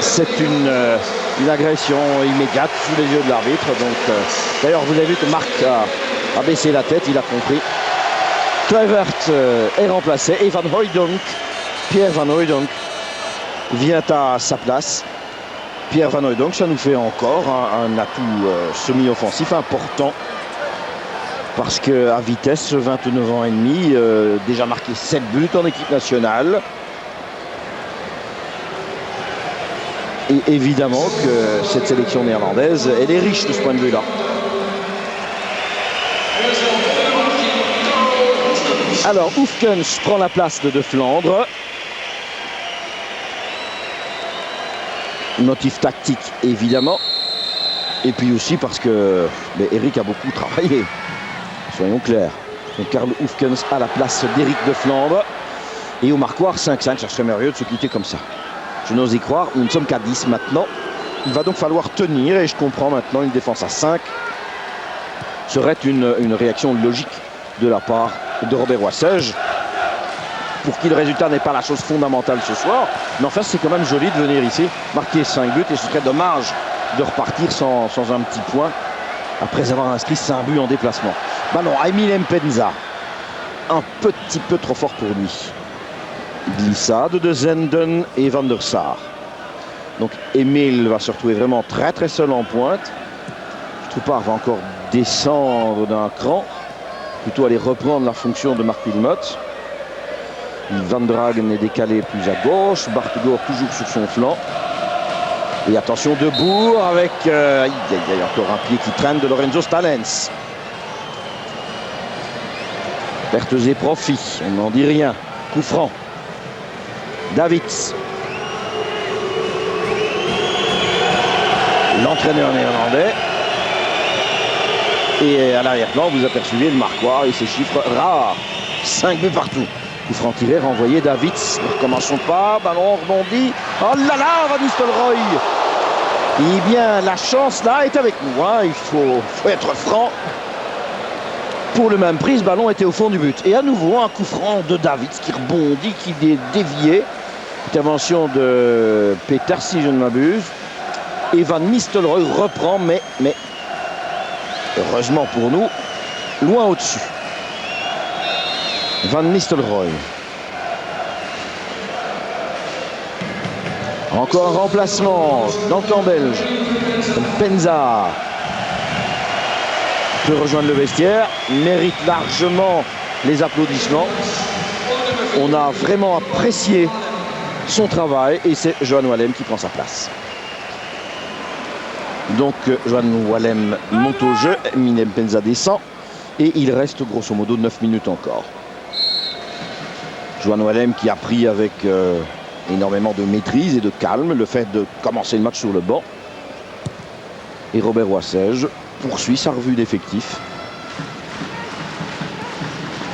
C'est une agression immédiate sous les yeux de l'arbitre. Donc, d'ailleurs, vous avez vu que Marc a baissé la tête, il a compris. Kluivert est remplacé et Van Hooijdonk, Pierre Van Hooijdonk, vient à sa place. Pierre Van Hooijdonk, ça nous fait encore un atout semi-offensif important. Parce qu'à Vitesse, 29 ans et demi, déjà marqué 7 buts en équipe nationale. Et évidemment que cette sélection néerlandaise, elle est riche de ce point de vue-là. Alors, Oefkens prend la place de Flandre. Motif tactique, évidemment. Et puis aussi parce que Eric a beaucoup travaillé. Soyons clairs. Donc Karl Hoefkens à la place d'Éric de Flandre. Et au marquoir 5-5, ça serait merveilleux de se quitter comme ça. Je n'ose y croire, nous ne sommes qu'à 10 maintenant. Il va donc falloir tenir, et je comprends maintenant, une défense à 5 serait une réaction logique de la part de Robert Wassège, pour qui le résultat n'est pas la chose fondamentale ce soir. Mais enfin, c'est quand même joli de venir ici, marquer 5 buts, et ce serait dommage de repartir sans un petit point, après avoir inscrit 5 buts en déplacement. Ballon à Emile Mpenza, un petit peu trop fort pour lui. Glissade de Zenden et Van der Sar. Donc Emile va se retrouver vraiment très très seul en pointe. Stroupar va encore descendre d'un cran, plutôt aller reprendre la fonction de Mark Wilmot. Van Dragen est décalé plus à gauche, Bartegor toujours sur son flanc. Et attention de Bourg avec il y a encore un pied qui traîne de Lorenzo Stalens. Pertes et profits, on n'en dit rien. Coup franc. Davids. L'entraîneur néerlandais. Et à l'arrière-plan, vous apercevez le marquoir et ses chiffres rares. 5 buts partout. Coup franc tiré, renvoyé Davids. Ne recommençons pas. Ballon rebondi. Oh là là, Van Nistelrooy. Eh bien, la chance là est avec nous. Hein. Il faut être franc. Pour le même prix, ce ballon était au fond du but. Et à nouveau, un coup franc de Davids qui rebondit, qui est dévié. Intervention de Peters, si je ne m'abuse. Et Van Nistelrooy reprend, mais heureusement pour nous, loin au-dessus. Van Nistelrooy. Encore un remplacement dans le camp belge. Mpenza peut rejoindre le vestiaire, mérite largement les applaudissements. On a vraiment apprécié son travail et c'est Johan Wallem qui prend sa place. Donc Johan Wallem monte au jeu, Emile Mpenza descend et il reste grosso modo 9 minutes encore. Johan Wallem qui a pris avec énormément de maîtrise et de calme le fait de commencer le match sur le banc. Et Robert Wassège poursuit sa revue d'effectifs.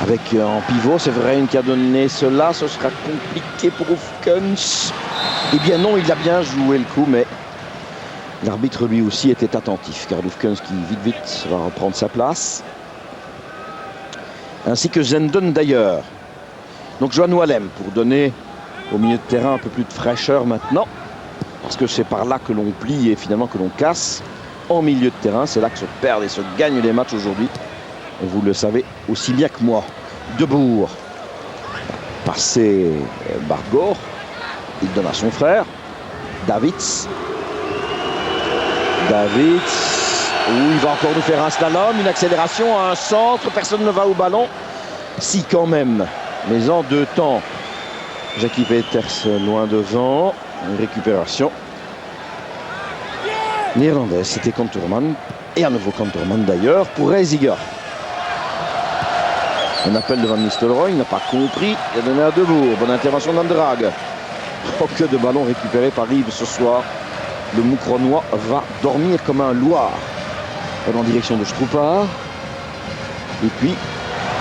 Avec en pivot, c'est vrai, qui a donné cela, ce sera compliqué pour Hoefkens. Eh bien non, il a bien joué le coup, mais l'arbitre lui aussi était attentif, car Hoefkens qui vite va reprendre sa place. Ainsi que Zenden d'ailleurs. Donc Johan Wallem pour donner au milieu de terrain un peu plus de fraîcheur maintenant. Parce que c'est par là que l'on plie et finalement que l'on casse. En milieu de terrain, c'est là que se perdent et se gagnent les matchs aujourd'hui. Vous le savez aussi bien que moi. Debourg. Passé Bartegor. Il donne à son frère. Davids. Il va encore nous faire un slalom, une accélération, un centre. Personne ne va au ballon. Si quand même. Mais en 2 temps. Jackie Peters loin devant. Une récupération néerlandaise. C'était Kantoorman. Et à nouveau Kantoorman d'ailleurs pour Reiziger. Un appel de Van Nistelrooy, il n'a pas compris. Il a donné à Debourg. Bonne intervention d'Andrag. Oh, que de ballons récupérés par Yves ce soir. Le Moucronois va dormir comme un loir. En direction de Stroupar. Et puis,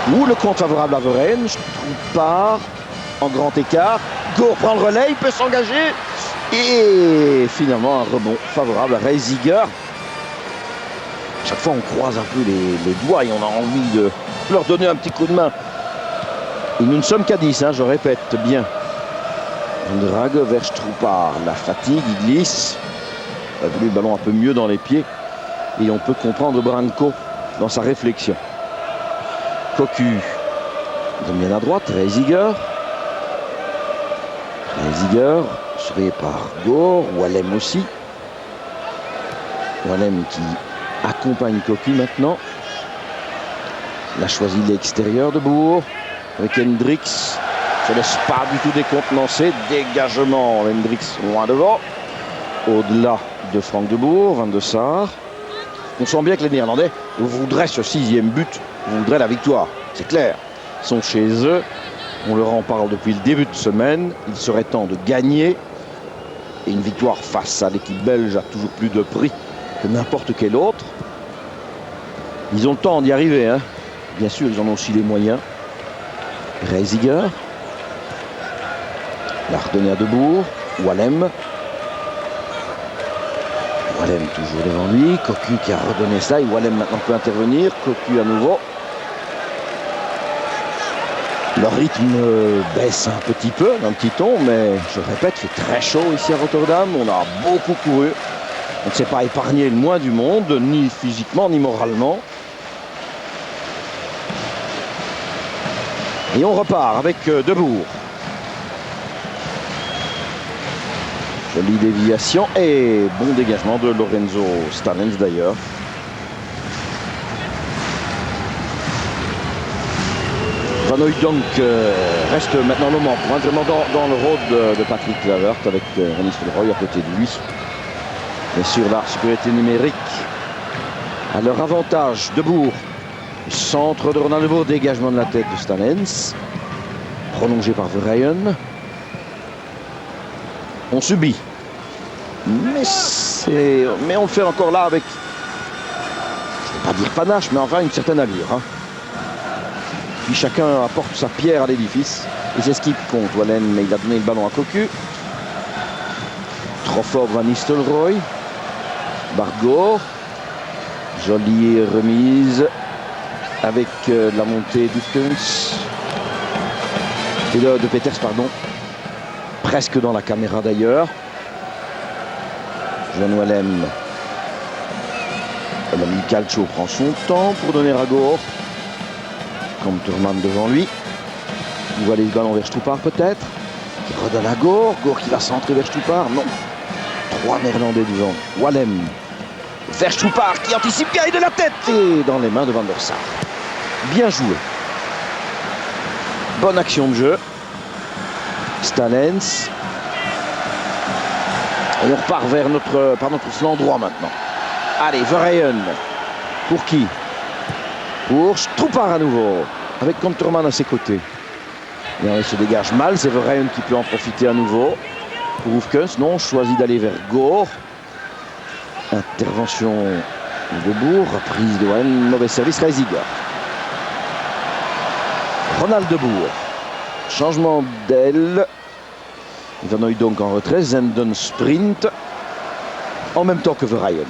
le compte favorable à Verheyen. Stroupar en grand écart. Gour prend le relais, il peut s'engager. Et finalement, un rebond favorable à Reiziger. Chaque fois, on croise un peu les doigts et on a envie de leur donner un petit coup de main. Et nous ne sommes qu'à 10, hein, je répète bien. Andrag vers Stroupar. La fatigue, il glisse. Il a voulu le ballon un peu mieux dans les pieds. Et on peut comprendre Branco dans sa réflexion. Cocu donne bien à droite. Reiziger. Surveillé par Gour. Wallem aussi. Wallem qui accompagne Cocu maintenant. Il a choisi l'extérieur de Bourg. Avec Hendricks. Ne se laisse pas du tout décontenancer. Dégagement. Hendricks loin devant. Au-delà de Frank de Boer, Van der Sar. On sent bien que les Néerlandais voudraient ce 6e but, voudraient la victoire. C'est clair. Ils sont chez eux. On leur en parle depuis le début de semaine. Il serait temps de gagner. Et une victoire face à l'équipe belge a toujours plus de prix que n'importe quel autre. Ils ont le temps d'y arriver. Hein. Bien sûr, ils en ont aussi les moyens. Reisiger. La redonner à Debourg. Wallem. Wallem toujours devant lui. Cocu qui a redonné ça. Et Wallem maintenant peut intervenir. Cocu à nouveau. Le rythme baisse un petit peu, d'un petit ton, mais je le répète, il fait très chaud ici à Rotterdam. On a beaucoup couru. On ne s'est pas épargné le moins du monde, ni physiquement, ni moralement. Et on repart avec Debourg. Jolie déviation et bon dégagement de Lorenzo Stanens d'ailleurs. Van Hooijdonk reste maintenant le moment pour vraiment dans le rôle de Patrick Kluivert avec Van Nistelrooy à côté de lui. Bien sûr, la sécurité numérique à leur avantage. Debourg, centre de Ronald Debourg, dégagement de la tête de Stanens, prolongé par Verheyen. On subit, mais on le fait encore là avec, je ne vais pas dire panache, mais enfin une certaine allure. Hein. Puis chacun apporte sa pierre à l'édifice. Et c'est ce qui compte. Wallen, mais il a donné le ballon à Cocu. Trop fort Van Nistelrooy. Bargaud. Jolie remise avec la montée d'Uskens. Et de Peters, pardon. Presque dans la caméra d'ailleurs. Johan Wallem. L'ami Calcio prend son temps pour donner à Gore. Comme Thurman devant lui. Il voit les ballons vers Stroepar peut-être. Il redonne à Gore. Gore qui va centrer vers Stroepar. Non. 3 Néerlandais devant. Wallem. Vers Stroepar qui anticipe bien et de la tête. Et dans les mains de Van der Sar. Bien joué. Bonne action de jeu. Stanens. Et on repart vers par notre flanc droit maintenant. Allez, Verheyen. Pour qui? Pour Stroepar à nouveau, avec Conterman à ses côtés. Et il se dégage mal, c'est Verheyen qui peut en profiter à nouveau. Pour Oefkens, non, choisit d'aller vers Gore. Intervention de Debourg, reprise de Wallem, mauvais service, Reisiger. Ronald Debourg, changement d'aile. Van Hooijdonk en retrait, Zenden sprint, en même temps que Verheyen.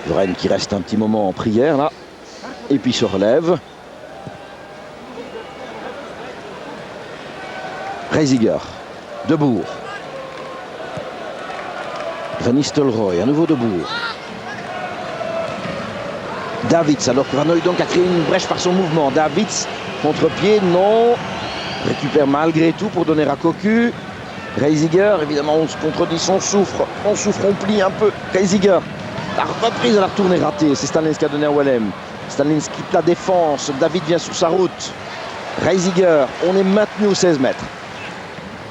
Verheyen qui reste un petit moment en prière là, et puis se relève. Reisiger, Debourg. Van Nistelrooy, à nouveau Debourg. Davids, alors que Van Hooijdonk a créé une brèche par son mouvement. Davids, contre-pied, non. Récupère malgré tout pour donner à Cocu. Reisiger, évidemment on se contredit, on souffre, on plie un peu. Reisiger. La reprise à la retournée ratée, c'est Stanens qui a donné à Wallem. Stanens quitte la défense, David vient sur sa route. Reisiger, on est maintenu aux 16 mètres.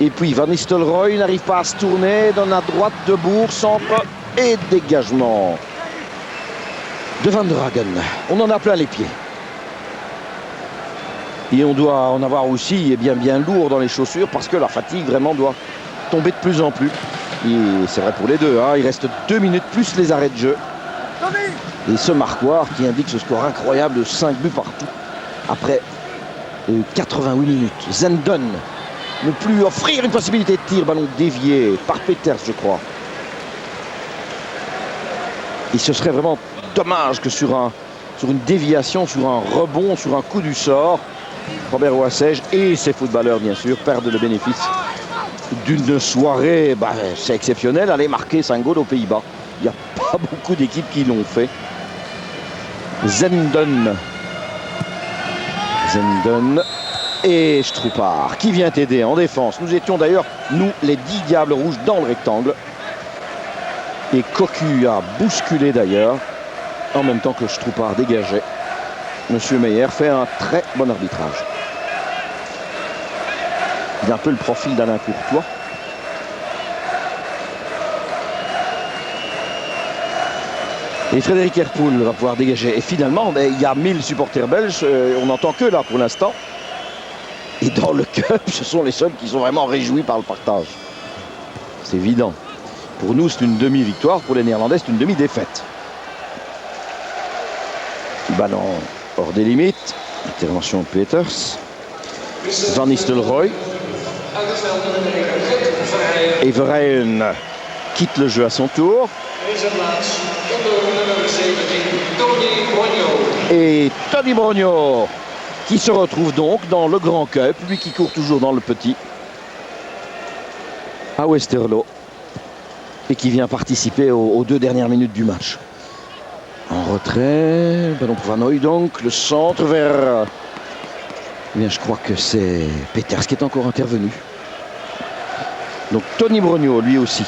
Et puis Van Nistelrooy n'arrive pas à se tourner, donne à droite Debourg, centre et dégagement de Van der Hagen. On en a plein les pieds. Et on doit en avoir aussi bien lourd dans les chaussures parce que la fatigue vraiment doit tomber de plus en plus. Et c'est vrai pour les deux, hein. Il reste 2 minutes plus les arrêts de jeu. Et ce marquoir qui indique ce score incroyable de 5 buts partout. Après 88 minutes. Zenden ne plus offrir une possibilité de tir. Ballon dévié par Peters, je crois. Et ce serait vraiment dommage que sur une déviation, sur un rebond, sur un coup du sort, Robert Wassège et ses footballeurs, bien sûr, perdent le bénéfice d'une soirée, c'est exceptionnel, aller marquer 5 goals aux Pays-Bas. Il n'y a pas beaucoup d'équipes qui l'ont fait. Zenden et Stroepar qui vient aider en défense. Nous étions d'ailleurs, nous, les 10 Diables Rouges dans le rectangle. Et Cocu a bousculé d'ailleurs, en même temps que Stroepar dégageait. Monsieur Meyer fait un très bon arbitrage. Il a un peu le profil d'Alain Courtois. Et Frédéric Herpoul va pouvoir dégager. Et finalement, il y a 1000 supporters belges. On n'entend que là pour l'instant. Et dans le cup, ce sont les seuls qui sont vraiment réjouis par le partage. C'est évident. Pour nous, c'est une demi-victoire. Pour les Néerlandais, c'est une demi-défaite. Ballon hors des limites. Intervention de Peters. Van Nistelrooy. Et Verheyen quitte le jeu à son tour. Et Tony Brogno qui se retrouve donc dans le Grand Cup, lui qui court toujours dans le petit, à Westerlo, et qui vient participer aux 2 dernières minutes du match. En retrait, ballon pour Van Hooijdonk, le centre vers... Eh bien, je crois que c'est Peters qui est encore intervenu. Donc Tony Brogno, lui aussi,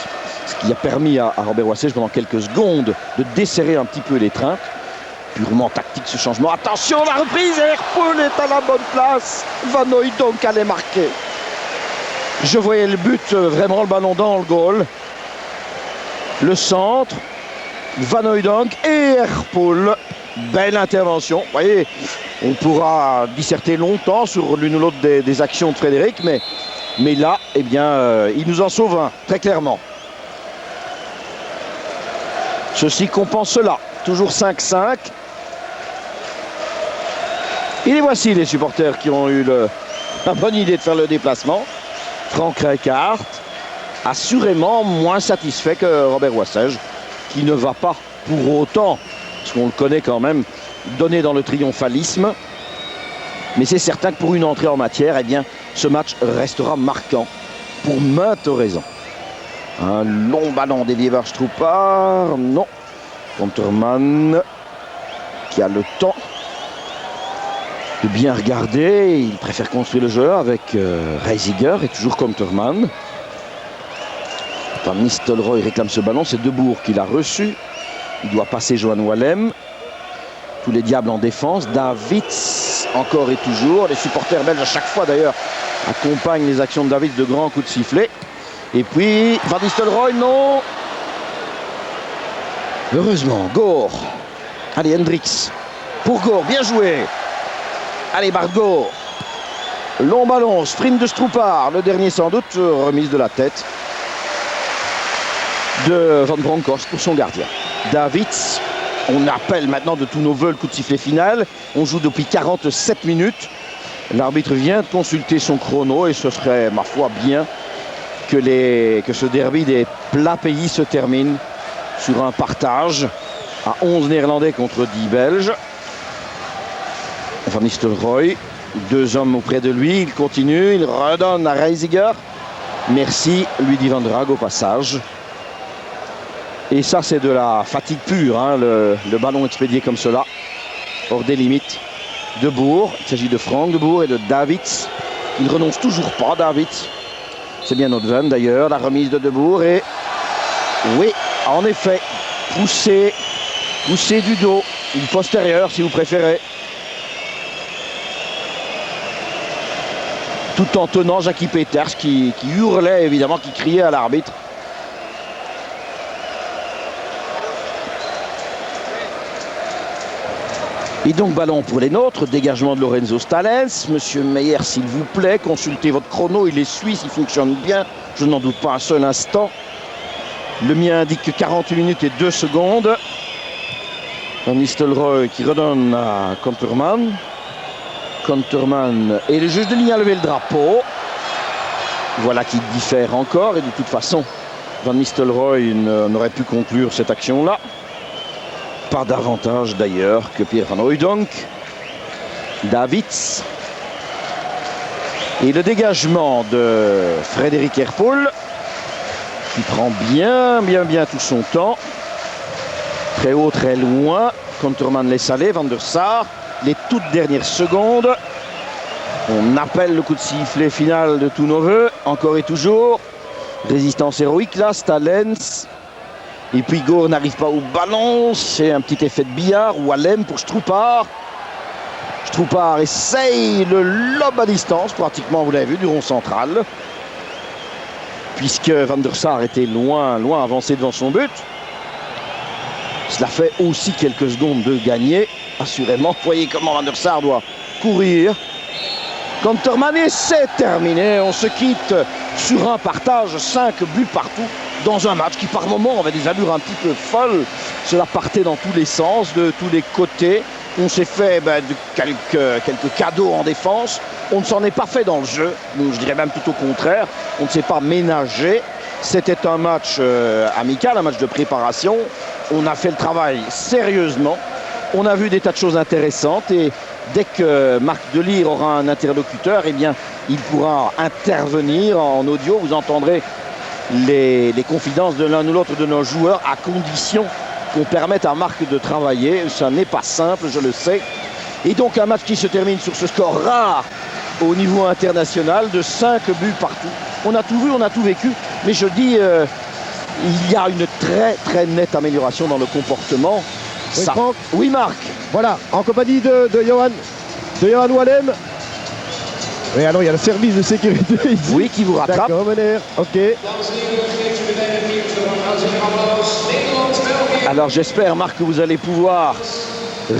ce qui a permis à Robert Wassage pendant quelques secondes de desserrer un petit peu les teintes. Purement tactique ce changement. Attention, la reprise, Herpoul est à la bonne place. Van Hooijdonk allait marquer. Je voyais le but, vraiment le ballon dans le goal. Le centre, Van Hooijdonk et Herpoul. Belle intervention. Vous voyez, on pourra disserter longtemps sur l'une ou l'autre des actions de Frédéric, mais là, eh bien, il nous en sauve un, très clairement. Ceci compense cela. Toujours 5-5. Et les voici les supporters qui ont eu la bonne idée de faire le déplacement. Frank Rijkaard, assurément moins satisfait que Robert Wassage, qui ne va pas pour autant, parce qu'on le connaît quand même, donner dans le triomphalisme. Mais c'est certain que pour une entrée en matière, eh bien, ce match restera marquant pour maintes raisons. Un long ballon dévié vers Stroupar, non. Konterman qui a le temps de bien regarder. Il préfère construire le jeu avec Reisiger et toujours Konterman. Van Nistelrooy réclame ce ballon. C'est Debourg qui l'a reçu. Il doit passer Johan Wallem. Tous les diables en défense. Davids encore et toujours. Les supporters belges à chaque fois d'ailleurs accompagnent les actions de Davids de grands coups de sifflet. Et puis Van Nistelrooy, non. Heureusement, Goor. Allez, Hendricks. Pour Goor, bien joué. Allez, Bart Goor. Long ballon, sprint de Stroupar. Le dernier sans doute, remise de la tête de Van Bronckhorst pour son gardien. Davids, on appelle maintenant de tous nos voeux le coup de sifflet final. On joue depuis 47 minutes. L'arbitre vient de consulter son chrono et ce serait, ma foi, bien que ce derby des plats pays se termine sur un partage à 11 Néerlandais contre 10 Belges. Van Nistelrooy, 2 hommes auprès de lui, il continue, il redonne à Reisiger. Merci, lui dit Van der Haag au passage. Et ça, c'est de la fatigue pure, hein, le ballon expédié comme cela, hors des limites. Debourg, il s'agit de Frank Debourg et de Davids. Il renonce toujours pas, Davids. C'est bien notre veine d'ailleurs, la remise de Debourg. Et oui, en effet, poussé du dos, une postérieure si vous préférez. Tout en tenant Jackie Peters qui hurlait évidemment, qui criait à l'arbitre. Et donc ballon pour les nôtres, dégagement de Lorenzo Stalens. Monsieur Meyer, s'il vous plaît, consultez votre chrono, il est suisse, il fonctionne bien, je n'en doute pas un seul instant. Le mien indique que 48 minutes et 2 secondes. Van Nistelrooy qui redonne à Konterman. Konterman et le juge de ligne a levé le drapeau. Voilà qui diffère encore et de toute façon, Van Nistelrooy n'aurait pu conclure cette action-là. Pas davantage d'ailleurs que Pierre Van Hooijdonk. Davids. Et le dégagement de Frédéric Herpoul qui prend bien tout son temps. Très haut, très loin. Konterman laisse aller. Van der Sar. Les toutes dernières secondes. On appelle le coup de sifflet final de tous nos voeux. Encore et toujours. Résistance héroïque là. Stalens. Et puis Goor n'arrive pas au ballon, c'est un petit effet de billard. Wallem pour Stroupar. Stroupar essaye le lob à distance, pratiquement, vous l'avez vu, du rond central. Puisque Van der Sar était loin avancé devant son but. Cela fait aussi quelques secondes de gagner, assurément. Vous voyez comment Van der Sar doit courir. Konterman et c'est terminé. On se quitte sur un partage, 5 buts partout. dans un match qui par moments avait des allures un petit peu folles. Cela partait dans tous les sens, de tous les côtés. On s'est fait de quelques cadeaux en défense. On ne s'en est pas fait dans le jeu. Donc, je dirais même tout au contraire. On ne s'est pas ménagé. C'était un match amical, un match de préparation. On a fait le travail sérieusement. On a vu des tas de choses intéressantes. Et dès que Marc Delire aura un interlocuteur, eh bien, il pourra intervenir en audio. Vous entendrez les confidences de l'un ou l'autre de nos joueurs, à condition qu'on permette à Marc de travailler. Ça n'est pas simple, je le sais. Et donc un match qui se termine sur ce score rare au niveau international de 5 buts partout. On a tout vu, on a tout vécu, mais je dis, il y a une très nette amélioration dans le comportement. Oui, Ça... Franck. Oui, Marc. Voilà, en compagnie de Johan Wallem. Oui, alors il y a le service de sécurité ici. Oui, qui vous rattrape. D'accord, Mener, ok. Alors j'espère, Marc, que vous allez pouvoir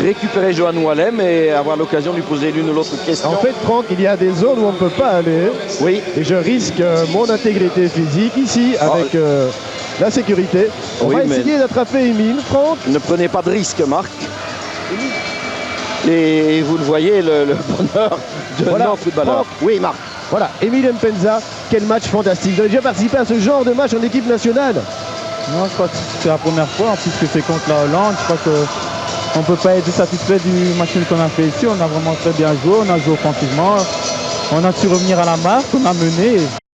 récupérer Johan Wallem et avoir l'occasion de lui poser l'une ou l'autre question. En fait, Franck, il y a des zones où on ne peut pas aller. Oui. Et je risque mon intégrité physique ici avec la sécurité. On Oui, va mais- essayer d'attraper Émile, Franck. Ne prenez pas de risque, Marc. Et vous le voyez, le bonheur de Voilà, nos footballeurs. Franck. Oui, Marc. Voilà, Émile Mpenza, quel match fantastique. Vous avez déjà participé à ce genre de match en équipe nationale? Non, je crois que c'est la première fois, en plus que c'est contre la Hollande. Je crois qu'on ne peut pas être satisfait du match qu'on a fait ici. On a vraiment très bien joué, on a joué offensivement. On a su revenir à la marque, on a mené.